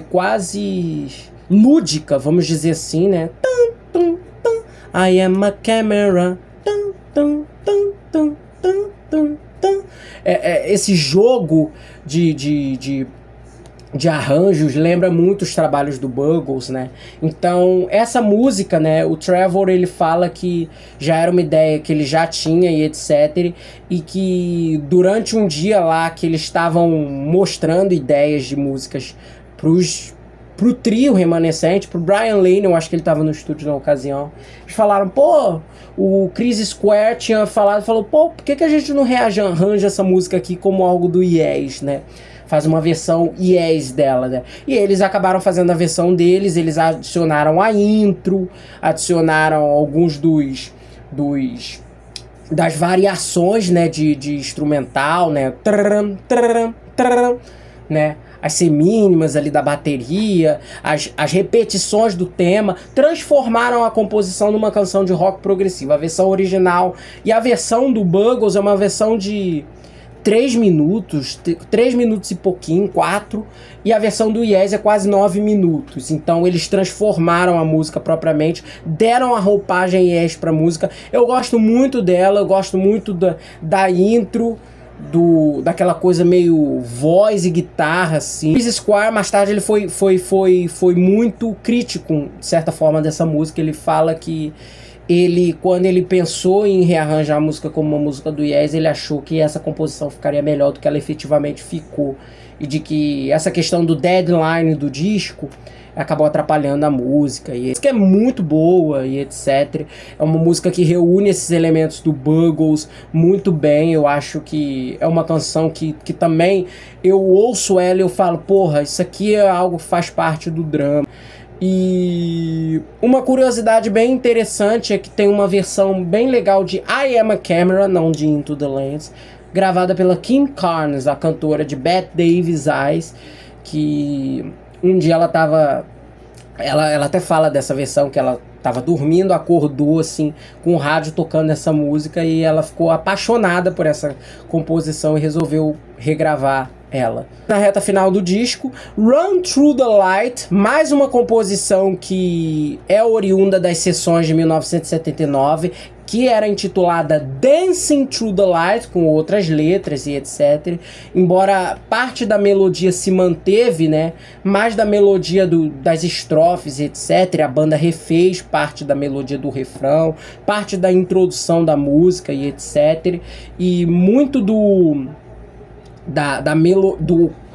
quase lúdica, vamos dizer assim, né? Tum, tum, tum. I am a camera. Tum, tum, tum, tum, tum, tum, tum. Esse jogo de arranjos lembra muito os trabalhos do Buggles, né? Então, essa música, né? O Trevor, ele fala que já era uma ideia que ele já tinha e etc. E que durante um dia lá que eles estavam mostrando ideias de músicas pro trio remanescente, pro Brian Lane, eu acho que ele tava no estúdio na ocasião. Eles falaram, pô, o Chris Square tinha falou, pô, por que a gente não rearranja essa música aqui como algo do Yes, né? Faz uma versão Yes dela, né? E eles acabaram fazendo a versão deles, eles adicionaram a intro, adicionaram alguns das variações, né, de instrumental, né? Né? As semínimas ali da bateria, as repetições do tema, transformaram a composição numa canção de rock progressivo. A versão original e a versão do Buggles é uma versão de 3 minutos e pouquinho, 4, e a versão do Yes é quase 9 minutos. Então eles transformaram a música propriamente, deram a roupagem Yes pra música. Eu gosto muito dela, eu gosto muito da intro, daquela coisa meio voz e guitarra, assim. Chris Squire, mais tarde, ele foi muito crítico, de certa forma, dessa música. Ele fala que quando ele pensou em rearranjar a música como uma música do Yes, ele achou que essa composição ficaria melhor do que ela efetivamente ficou. E de que essa questão do deadline do disco acabou atrapalhando a música. E a música é muito boa e etc. É uma música que reúne esses elementos do Buggles muito bem. Eu acho que é uma canção que também eu ouço ela e eu falo, porra, isso aqui é algo que faz parte do drama. E uma curiosidade bem interessante é que tem uma versão bem legal de I Am a Camera, não de Into the Lens, gravada pela Kim Carnes, a cantora de Bette Davis Eyes, que um dia ela tava... Ela até fala dessa versão que ela tava dormindo, acordou assim com o rádio tocando essa música e ela ficou apaixonada por essa composição e resolveu regravar ela. Na reta final do disco, Run Through the Light, mais uma composição que é oriunda das sessões de 1979, que era intitulada Dancing Through the Light, com outras letras e etc. Embora parte da melodia se manteve, né, mais da melodia das estrofes e etc. A banda refez parte da melodia do refrão, parte da introdução da música e etc. E muito do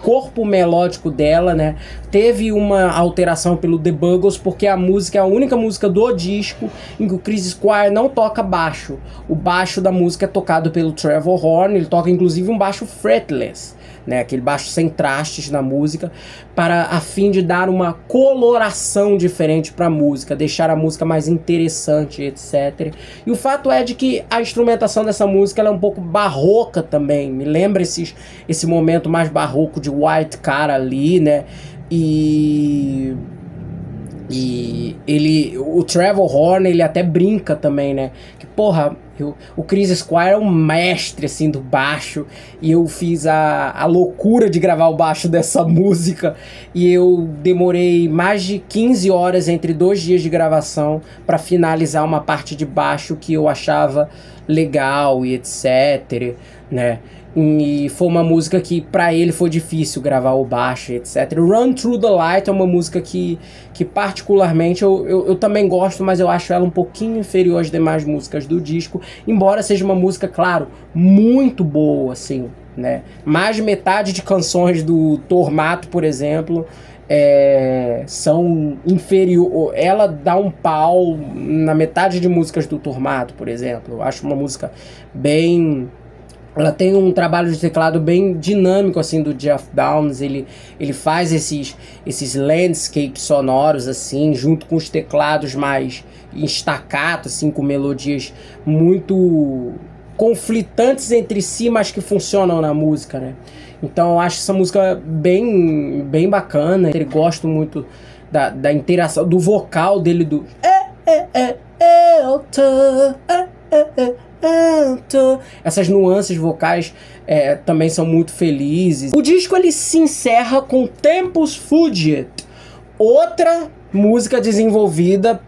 corpo melódico dela, né, teve uma alteração pelo The Buggles, porque a música é a única música do disco em que o Chris Squire não toca baixo. O baixo da música é tocado pelo Trevor Horn, ele toca inclusive um baixo fretless, né, aquele baixo sem trastes na música, a fim de dar uma coloração diferente para a música, deixar a música mais interessante, etc. E o fato é de que a instrumentação dessa música ela é um pouco barroca também, me lembra esse momento mais barroco de White Cara ali, né, o Trevor Horn, ele até brinca também, né, que porra, o Chris Squire é um mestre, assim, do baixo, e eu fiz a loucura de gravar o baixo dessa música, e eu demorei mais de 15 horas entre 2 dias de gravação para finalizar uma parte de baixo que eu achava legal e etc, né. E foi uma música que pra ele foi difícil gravar o baixo, etc. Run Through the Light é uma música que particularmente eu também gosto, mas eu acho ela um pouquinho inferior às demais músicas do disco, embora seja uma música, claro, muito boa, assim, né? Mais de metade de canções do Tormato, por exemplo, são inferior. Ela dá um pau na metade de músicas do Tormato, por exemplo. Eu acho uma música bem... Ela tem um trabalho de teclado bem dinâmico, assim, do Geoff Downes. Ele faz esses landscapes sonoros, assim, junto com os teclados mais em staccato, assim, com melodias muito conflitantes entre si, mas que funcionam na música, né? Então eu acho essa música bem bacana. Eu gosto muito da interação, do vocal dele, do... Essas nuances vocais também são muito felizes. O disco ele se encerra com Tempus Fugit, outra música desenvolvida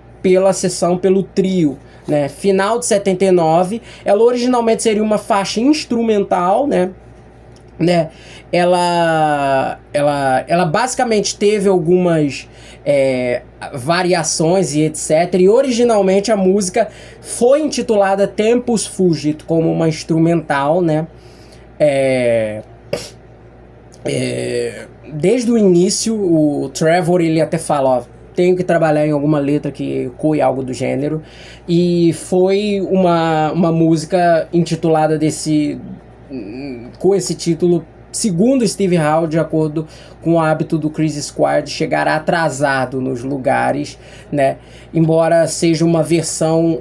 pelo trio, né? Final de 79. Ela originalmente seria uma faixa instrumental, né? Ela basicamente teve algumas variações e etc. E originalmente a música foi intitulada Tempus Fugit como uma instrumental, né? Desde o início, o Trevor ele até fala, ó, tenho que trabalhar em alguma letra que ecoe algo do gênero. E foi uma música intitulada com esse título, segundo Steve Howe, de acordo com o hábito do Chris Squire de chegar atrasado nos lugares, né? Embora seja uma versão,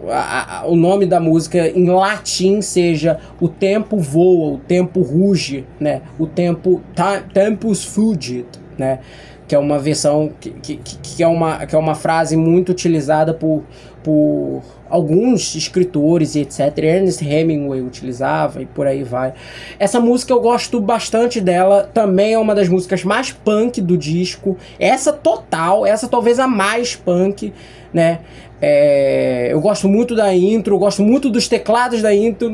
o nome da música em latim seja O Tempo Voa, o Tempo Ruge, né? O tempo, Tempus Fugit, né? Que é uma versão que é uma frase muito utilizada por alguns escritores e etc. Ernest Hemingway utilizava e por aí vai. Essa música eu gosto bastante dela, também é uma das músicas mais punk do disco. Essa talvez a mais punk, né? Eu gosto muito da intro, eu gosto muito dos teclados da intro.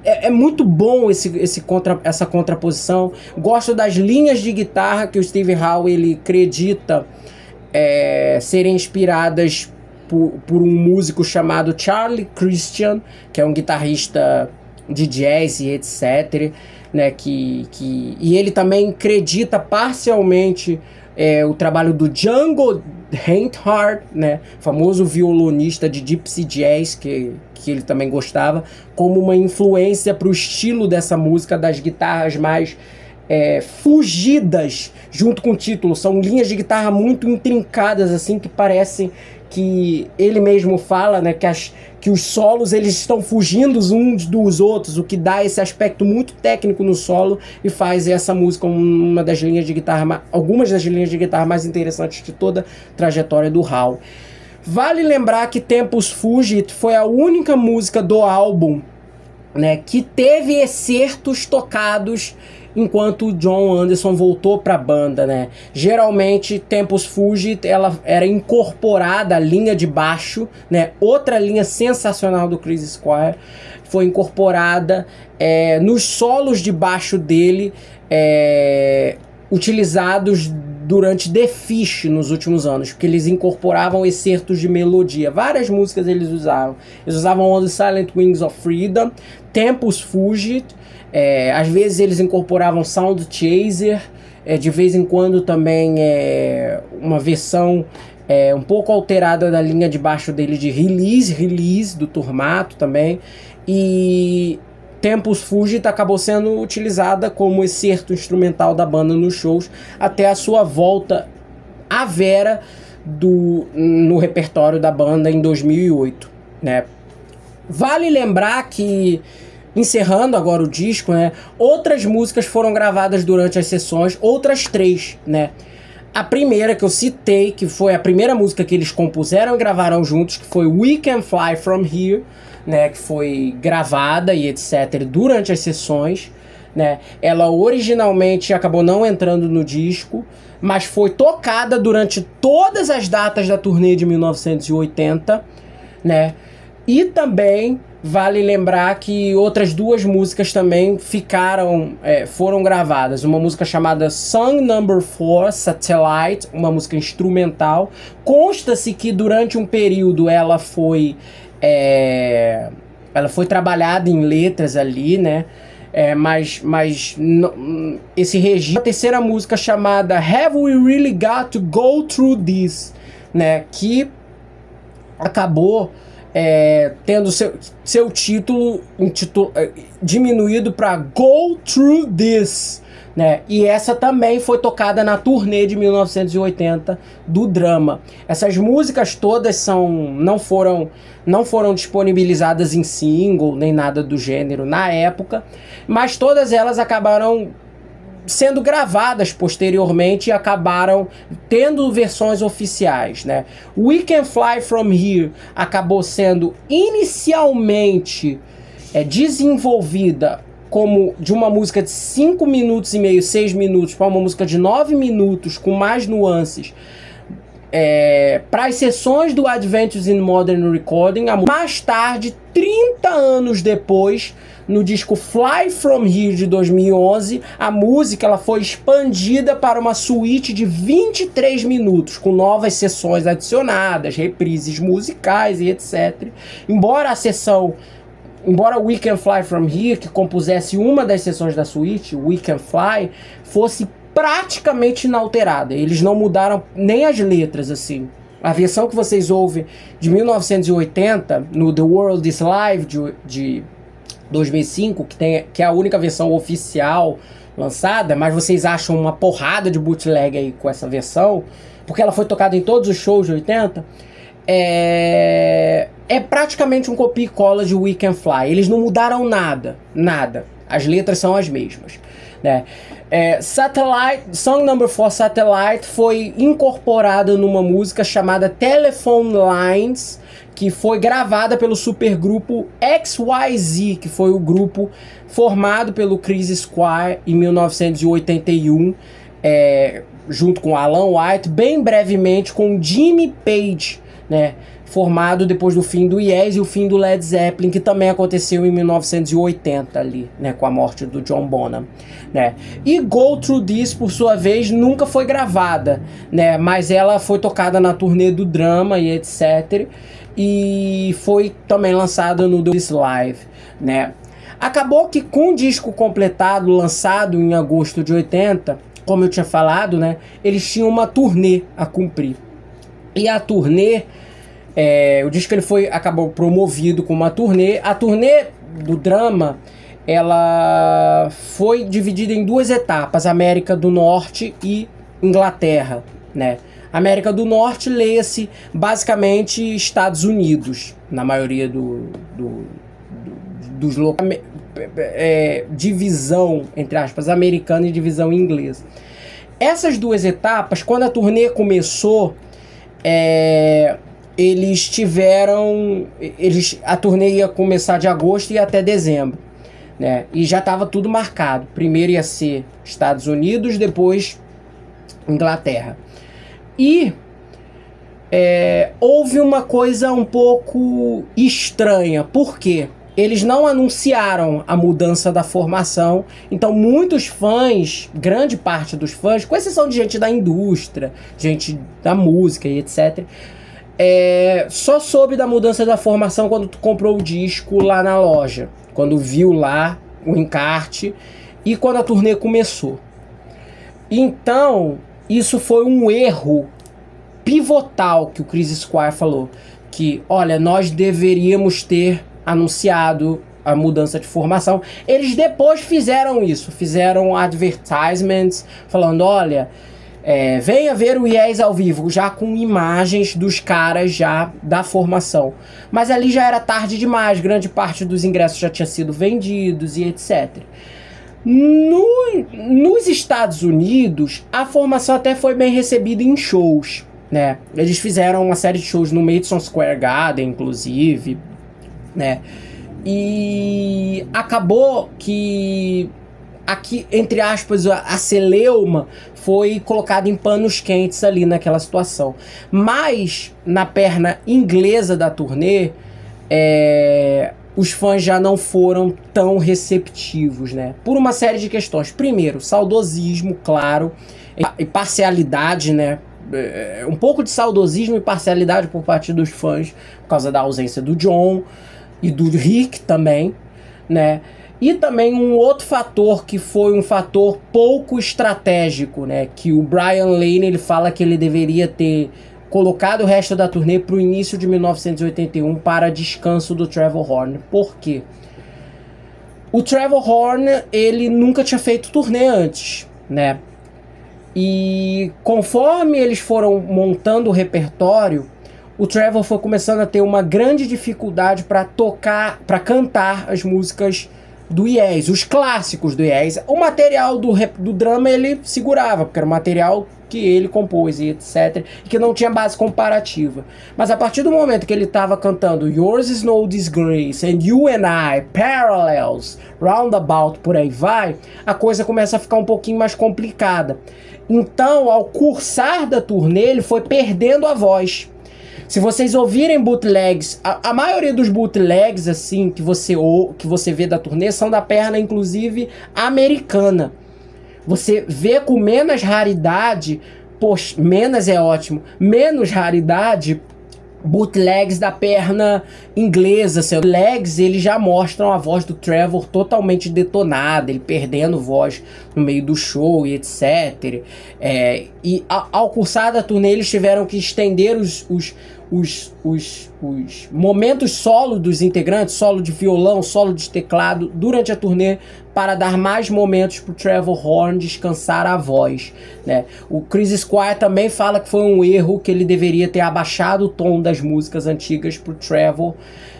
É muito bom essa contraposição. Gosto das linhas de guitarra que o Steve Howe ele acredita serem inspiradas por um músico chamado Charlie Christian, que é um guitarrista de jazz e etc. Né, e ele também acredita parcialmente o trabalho do Django Reinhardt, né, famoso violonista de Gypsy Jazz, que ele também gostava, como uma influência para o estilo dessa música, das guitarras mais fugidas, junto com o título. São linhas de guitarra muito intrincadas, assim, que parecem que ele mesmo fala, né, que os solos eles estão fugindo uns dos outros, o que dá esse aspecto muito técnico no solo e faz essa música algumas das linhas de guitarra mais interessantes de toda a trajetória do Howe. Vale lembrar que Tempus Fugit foi a única música do álbum, né, que teve excertos tocados enquanto o John Anderson voltou para a banda, né? Geralmente, Tempus Fugit, ela era incorporada à linha de baixo, né? Outra linha sensacional do Chris Squire foi incorporada nos solos de baixo dele, utilizados durante The Fish nos últimos anos, porque eles incorporavam excertos de melodia. Várias músicas eles usavam. Eles usavam On the Silent Wings of Freedom, Tempus Fugit, às vezes eles incorporavam Sound Chaser, de vez em quando também uma versão um pouco alterada da linha de baixo dele de Release do Tormato também. E Tempus Fugit acabou sendo utilizada como excerto instrumental da banda nos shows até a sua volta à Vera no repertório da banda em 2008, né? Vale lembrar que, encerrando agora o disco, né, outras músicas foram gravadas durante as sessões, outras 3, né? A primeira que eu citei, que foi a primeira música que eles compuseram e gravaram juntos, que foi We Can Fly From Here, né, que foi gravada e etc. durante as sessões, né? Ela originalmente acabou não entrando no disco, mas foi tocada durante todas as datas da turnê de 1980, né? E também vale lembrar que outras 2 músicas também foram gravadas. Uma música chamada Song Number 4, Satellite, uma música instrumental. Consta-se que durante um período ela foi trabalhada em letras ali, né? Mas esse registro. A terceira música chamada Have We Really Got to Go Through This, né? Que acabou tendo seu título diminuído para Go Through This, né? E essa também foi tocada na turnê de 1980 do Drama. Essas músicas todas não foram disponibilizadas em single nem nada do gênero na época, mas todas elas acabaram sendo gravadas posteriormente e acabaram tendo versões oficiais, né? We Can Fly From Here acabou sendo inicialmente desenvolvida como de uma música de 5 minutos e meio, 6 minutos, para uma música de 9 minutos com mais nuances, para as sessões do Adventures in Modern Recording. Mais tarde, 30 anos depois, no disco Fly From Here de 2011, a música ela foi expandida para uma suíte de 23 minutos, com novas sessões adicionadas, reprises musicais e etc. Embora We Can Fly From Here, que compusesse uma das sessões da suíte, We Can Fly, fosse praticamente inalterada. Eles não mudaram nem as letras, assim. A versão que vocês ouvem de 1980, no The World Is Live, de 2005, que é a única versão oficial lançada, mas vocês acham uma porrada de bootleg aí com essa versão, porque ela foi tocada em todos os shows de 80, é praticamente um copia e cola de We Can Fly. Eles não mudaram nada. As letras são as mesmas, né? Song Number 4 Satellite foi incorporada numa música chamada Telephone Lines, que foi gravada pelo supergrupo XYZ, que foi o grupo formado pelo Chris Squire em 1981, junto com Alan White, bem brevemente com Jimmy Page, né, formado depois do fim do Yes e o fim do Led Zeppelin, que também aconteceu em 1980 ali, né, com a morte do John Bonham, né. E Go Through This, por sua vez, nunca foi gravada, né, mas ela foi tocada na turnê do Drama e etc, e foi também lançada no This Live, né. Acabou que com o disco completado, lançado em agosto de 80, como eu tinha falado, né, eles tinham uma turnê a cumprir. E a turnê, o disco acabou promovido com uma turnê. A turnê do Drama, ela foi dividida em 2 etapas, América do Norte e Inglaterra, né? América do Norte, leia-se basicamente Estados Unidos, na maioria dos locais, divisão, entre aspas, americana e divisão inglesa. Essas 2 etapas, quando a turnê começou, a turnê ia começar de agosto e ia até dezembro, né? E já estava tudo marcado. Primeiro ia ser Estados Unidos, depois Inglaterra. E houve uma coisa um pouco estranha. Por quê? Eles não anunciaram a mudança da formação, então muitos fãs, grande parte dos fãs, com exceção de gente da indústria, gente da música e etc., só soube da mudança da formação quando tu comprou o disco lá na loja, quando viu lá o encarte e quando a turnê começou. Então, isso foi um erro pivotal que o Chris Squire falou, que, olha, nós deveríamos ter anunciado a mudança de formação. Eles depois fizeram isso, fizeram advertisements falando, olha, venha ver o Yes ao vivo, já com imagens dos caras já da formação. Mas ali já era tarde demais, grande parte dos ingressos já tinha sido vendidos e etc. Nos Estados Unidos, a formação até foi bem recebida em shows, né? Eles fizeram uma série de shows no Madison Square Garden, inclusive, né? E acabou que aqui, entre aspas, a celeuma foi colocada em panos quentes ali naquela situação. Mas na perna inglesa da turnê, os fãs já não foram tão receptivos, né? Por uma série de questões. Primeiro, saudosismo, claro, e parcialidade, né? Um pouco de saudosismo e parcialidade por parte dos fãs, por causa da ausência do John e do Rick também, né? E também um outro fator que foi um fator pouco estratégico, né? Que o Brian Lane, ele fala que ele deveria ter colocado o resto da turnê para o início de 1981 para descanso do Trevor Horn. Por quê? O Trevor Horn, ele nunca tinha feito turnê antes, né? E conforme eles foram montando o repertório, o Trevor foi começando a ter uma grande dificuldade para cantar as músicas do Yes, os clássicos do Yes. O material do drama ele segurava, porque era um material que ele compôs e etc, e que não tinha base comparativa. Mas a partir do momento que ele estava cantando Yours is no disgrace and You and I, Parallels, Roundabout, por aí vai, a coisa começa a ficar um pouquinho mais complicada. Então, ao cursar da turnê, ele foi perdendo a voz. Se vocês ouvirem bootlegs, a maioria dos bootlegs assim que você vê da turnê são da perna, inclusive, americana. Você vê com menos raridade, poxa, menos é ótimo, menos raridade, bootlegs da perna inglesa. Bootlegs, eles já mostram a voz do Trevor totalmente detonada, ele perdendo voz no meio do show e etc. E ao cursar da turnê, eles tiveram que estender os momentos solo dos integrantes, solo de violão, solo de teclado, durante a turnê, para dar mais momentos para o Trevor Horn descansar a voz, né? O Chris Squire também fala que foi um erro, que ele deveria ter abaixado o tom das músicas antigas para o Trevor,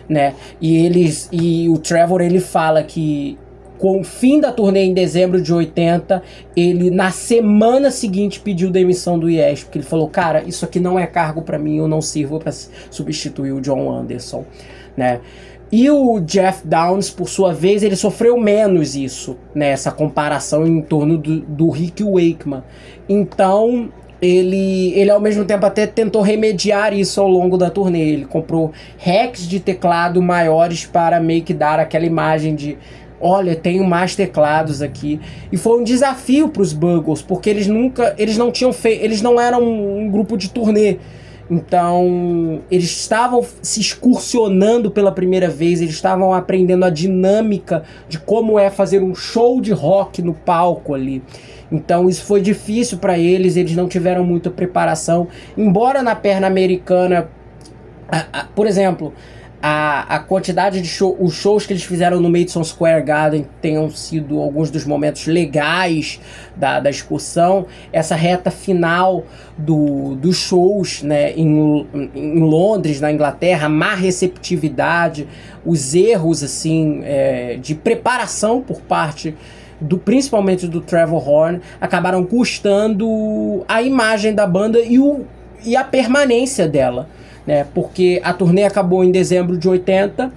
né? E o Trevor, ele fala que com o fim da turnê em dezembro de 80, ele na semana seguinte pediu demissão do Yes, porque ele falou, cara, isso aqui não é cargo pra mim, eu não sirvo pra substituir o John Anderson, né? E o Jeff Downes, por sua vez, ele sofreu menos isso, né? Essa comparação em torno do Rick Wakeman. Então, ele ao mesmo tempo até tentou remediar isso ao longo da turnê. Ele comprou racks de teclado maiores para meio que dar aquela imagem de, olha, tenho mais teclados aqui. E foi um desafio para os Buggles, porque eles não eram um grupo de turnê. Então, eles estavam se excursionando pela primeira vez, eles estavam aprendendo a dinâmica de como é fazer um show de rock no palco ali. Então, isso foi difícil para eles, eles não tiveram muita preparação. Embora na perna americana, por exemplo, a quantidade de os shows que eles fizeram no Madison Square Garden tenham sido alguns dos momentos legais da excursão, essa reta final dos shows, né, em Londres, na Inglaterra, a má receptividade, os erros assim, de preparação por parte principalmente do Trevor Horn, acabaram custando a imagem da banda e a permanência dela, né? Porque a turnê acabou em dezembro de 80,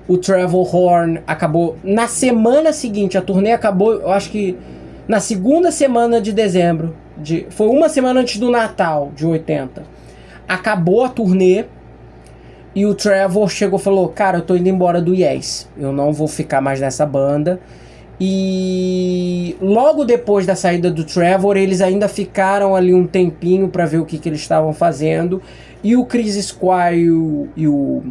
o Trevor Horn acabou na semana seguinte, a turnê acabou, eu acho que na segunda semana de dezembro, foi uma semana antes do Natal de 80, acabou a turnê e o Trevor chegou e falou, cara, eu tô indo embora do Yes, eu não vou ficar mais nessa banda. E logo depois da saída do Trevor, eles ainda ficaram ali um tempinho para ver o que eles estavam fazendo. E o Chris Squire e o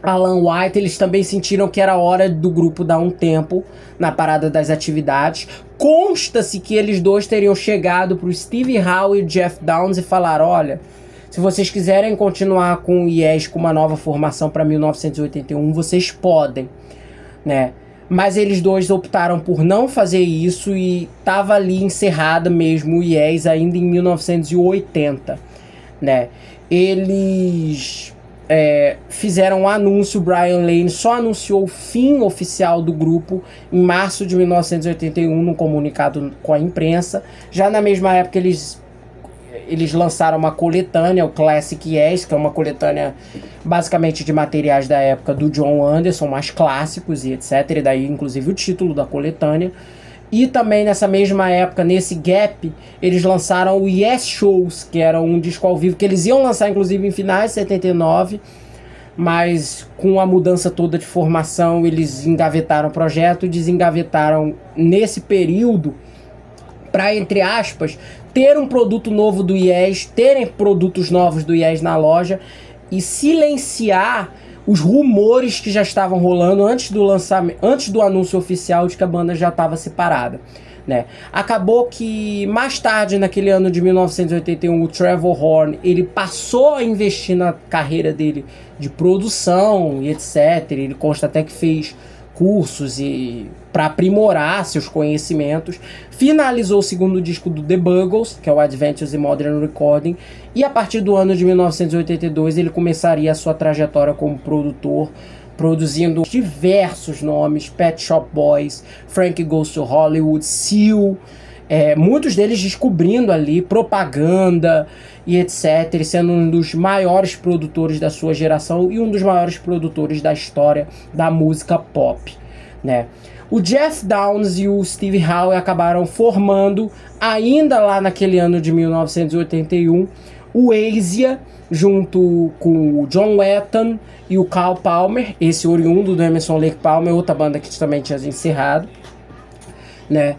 Alan White, eles também sentiram que era hora do grupo dar um tempo na parada das atividades. Consta-se que eles dois teriam chegado pro Steve Howe e Jeff Downes e falaram, olha, se vocês quiserem continuar com o Yes com uma nova formação para 1981, vocês podem, né? Mas eles dois optaram por não fazer isso e tava ali encerrada mesmo o Yes ainda em 1980, né? Eles fizeram um anúncio, o Brian Lane só anunciou o fim oficial do grupo em março de 1981 num comunicado com a imprensa. Já na mesma época eles lançaram uma coletânea, o Classic Yes, que é uma coletânea basicamente de materiais da época do John Anderson, mais clássicos e etc. E daí, inclusive, o título da coletânea. E também nessa mesma época, nesse gap, eles lançaram o Yes Shows, que era um disco ao vivo que eles iam lançar, inclusive, em finais de 79, mas com a mudança toda de formação, eles engavetaram o projeto e desengavetaram nesse período para, entre aspas, ter um produto novo do Yes, terem produtos novos do Yes na loja e silenciar os rumores que já estavam rolando antes do lançamento, antes do anúncio oficial de que a banda já estava separada, né? Acabou que mais tarde, naquele ano de 1981, o Trevor Horn, ele passou a investir na carreira dele de produção e etc. Ele consta até que fez cursos para aprimorar seus conhecimentos, finalizou o segundo disco do The Buggles, que é o Adventures in Modern Recording, e a partir do ano de 1982 ele começaria a sua trajetória como produtor produzindo diversos nomes, Pet Shop Boys, Frankie Goes to Hollywood, Seal, muitos deles descobrindo ali propaganda e etc, sendo um dos maiores produtores da sua geração e um dos maiores produtores da história da música pop, né? O Jeff Downes e o Steve Howe acabaram formando, ainda lá naquele ano de 1981, o Asia, junto com o John Wetton e o Carl Palmer, esse oriundo do Emerson Lake Palmer, outra banda que também tinha encerrado, né?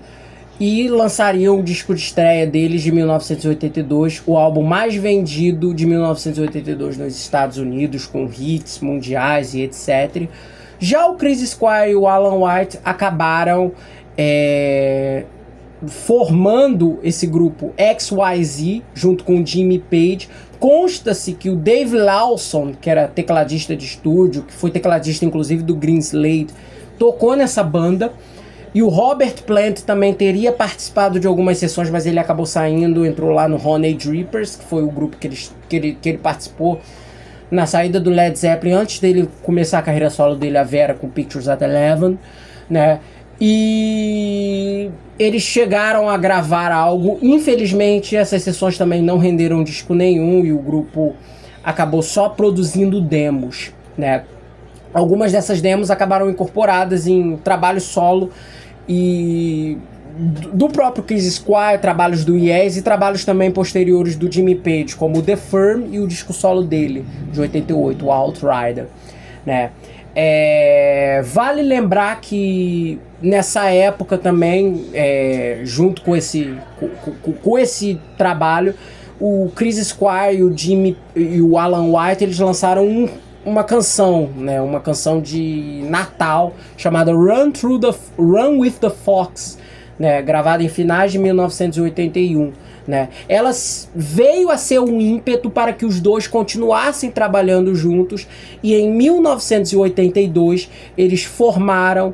E lançariam o disco de estreia deles de 1982, o álbum mais vendido de 1982 nos Estados Unidos, com hits mundiais e etc. Já o Chris Squire e o Alan White acabaram formando esse grupo XYZ, junto com o Jimmy Page. Consta-se que o Dave Lawson, que era tecladista de estúdio, que foi tecladista inclusive do Greenslade, tocou nessa banda. E o Robert Plant também teria participado de algumas sessões, mas ele acabou saindo, entrou lá no Honey Drippers, que foi o grupo que ele participou na saída do Led Zeppelin, antes dele começar a carreira solo dele, a Vera, com Pictures at Eleven, né? E eles chegaram a gravar algo. Infelizmente, essas sessões também não renderam disco nenhum e o grupo acabou só produzindo demos, né? Algumas dessas demos acabaram incorporadas em trabalho solo e do próprio Chris Squire, trabalhos do Yes e trabalhos também posteriores do Jimmy Page, como o The Firm e o disco solo dele, de 88, o Outrider, né? Vale lembrar que nessa época também, junto com esse trabalho, o Chris Squire e o Jimmy e o Alan White, eles lançaram uma canção, né, uma canção de Natal chamada Run with the Fox, né, gravada em finais de 1981, né. Ela veio a ser um ímpeto para que os dois continuassem trabalhando juntos e em 1982 eles formaram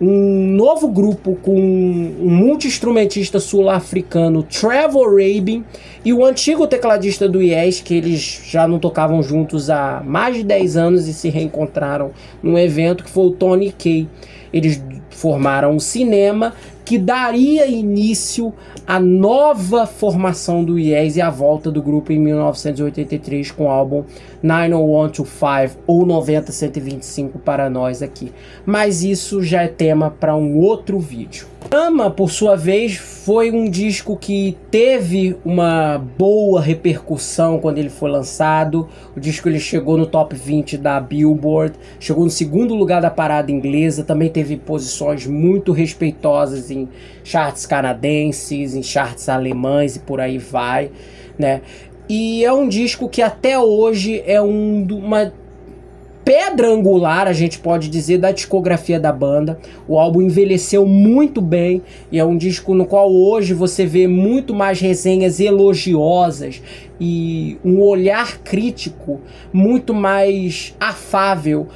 um novo grupo com um multi-instrumentista sul-africano, Trevor Rabin, e o antigo tecladista do Yes, que eles já não tocavam juntos há mais de 10 anos e se reencontraram num evento, que foi o Tony Kaye. Eles formaram um cinema que daria início à nova formação do Yes e à volta do grupo em 1983 com o álbum 90125 ou 90125 para nós aqui. Mas isso já é tema para um outro vídeo. Drama, por sua vez, foi um disco que teve uma boa repercussão quando ele foi lançado. O disco ele chegou no top 20 da Billboard, chegou no segundo lugar da parada inglesa, também teve posições muito respeitosas em charts canadenses, em charts alemães e por aí vai, né? E é um disco que até hoje é uma pedra angular, a gente pode dizer, da discografia da banda. O álbum envelheceu muito bem e é um disco no qual hoje você vê muito mais resenhas elogiosas e um olhar crítico muito mais afável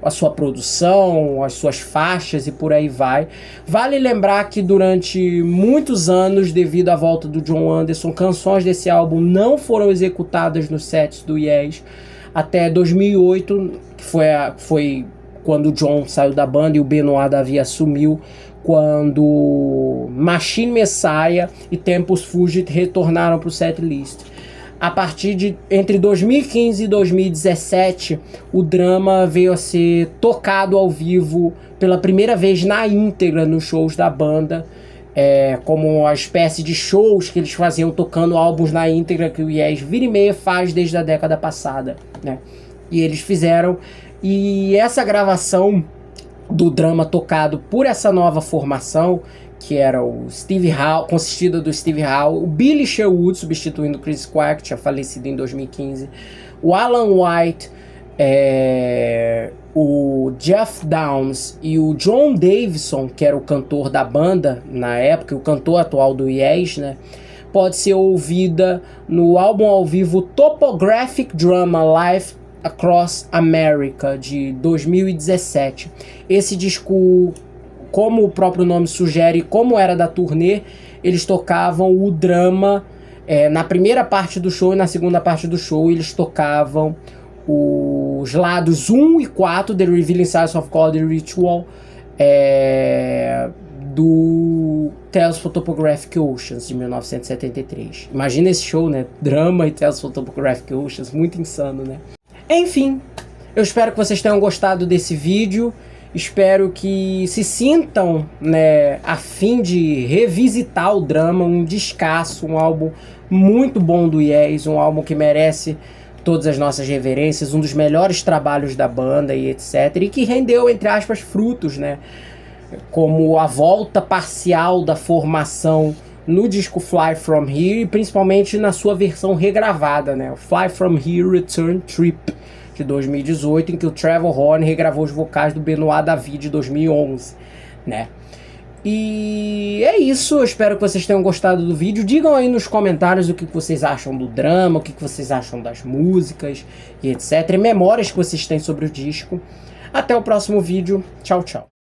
a sua produção, as suas faixas e por aí vai. Vale lembrar que durante muitos anos, devido à volta do John Anderson, canções desse álbum não foram executadas nos sets do Yes, até 2008, que foi quando o John saiu da banda e o Benoit Davi assumiu, quando Machine Messiah e Tempus Fugit retornaram para o setlist. A partir de entre 2015 e 2017, o Drama veio a ser tocado ao vivo pela primeira vez na íntegra nos shows da banda, como uma espécie de shows que eles faziam tocando álbuns na íntegra que o Yes vira e meia faz desde a década passada, né? E eles fizeram, e essa gravação do Drama tocado por essa nova formação, que era o Steve Howe, consistida do Steve Howe, o Billy Sherwood substituindo o Chris Squire, que tinha falecido em 2015, o Alan White, o Jeff Downes e o John Davison, que era o cantor da banda na época, o cantor atual do Yes, né, pode ser ouvida no álbum ao vivo Topographic Drama Live Across America, de 2017. Esse disco, como o próprio nome sugere, como era da turnê, eles tocavam o Drama na primeira parte do show e na segunda parte do show eles tocavam o os lados 1 e 4, The Revealing Science of God e Ritual, do Tales for Topographic Oceans, de 1973. Imagina esse show, né? Drama e Tales for Topographic Oceans, muito insano, né? Enfim, eu espero que vocês tenham gostado desse vídeo. Espero que se sintam, né, a fim de revisitar o Drama, um descasso, um álbum muito bom do Yes, um álbum que merece todas as nossas reverências, um dos melhores trabalhos da banda e etc. E que rendeu, entre aspas, frutos, né? Como a volta parcial da formação no disco Fly From Here, e principalmente na sua versão regravada, né? O Fly From Here Return Trip, de 2018, em que o Trevor Horn regravou os vocais do Benoit David, de 2011, né? E é isso, eu espero que vocês tenham gostado do vídeo. Digam aí nos comentários o que vocês acham do Drama, o que vocês acham das músicas e etc. E memórias que vocês têm sobre o disco. Até o próximo vídeo. Tchau, tchau.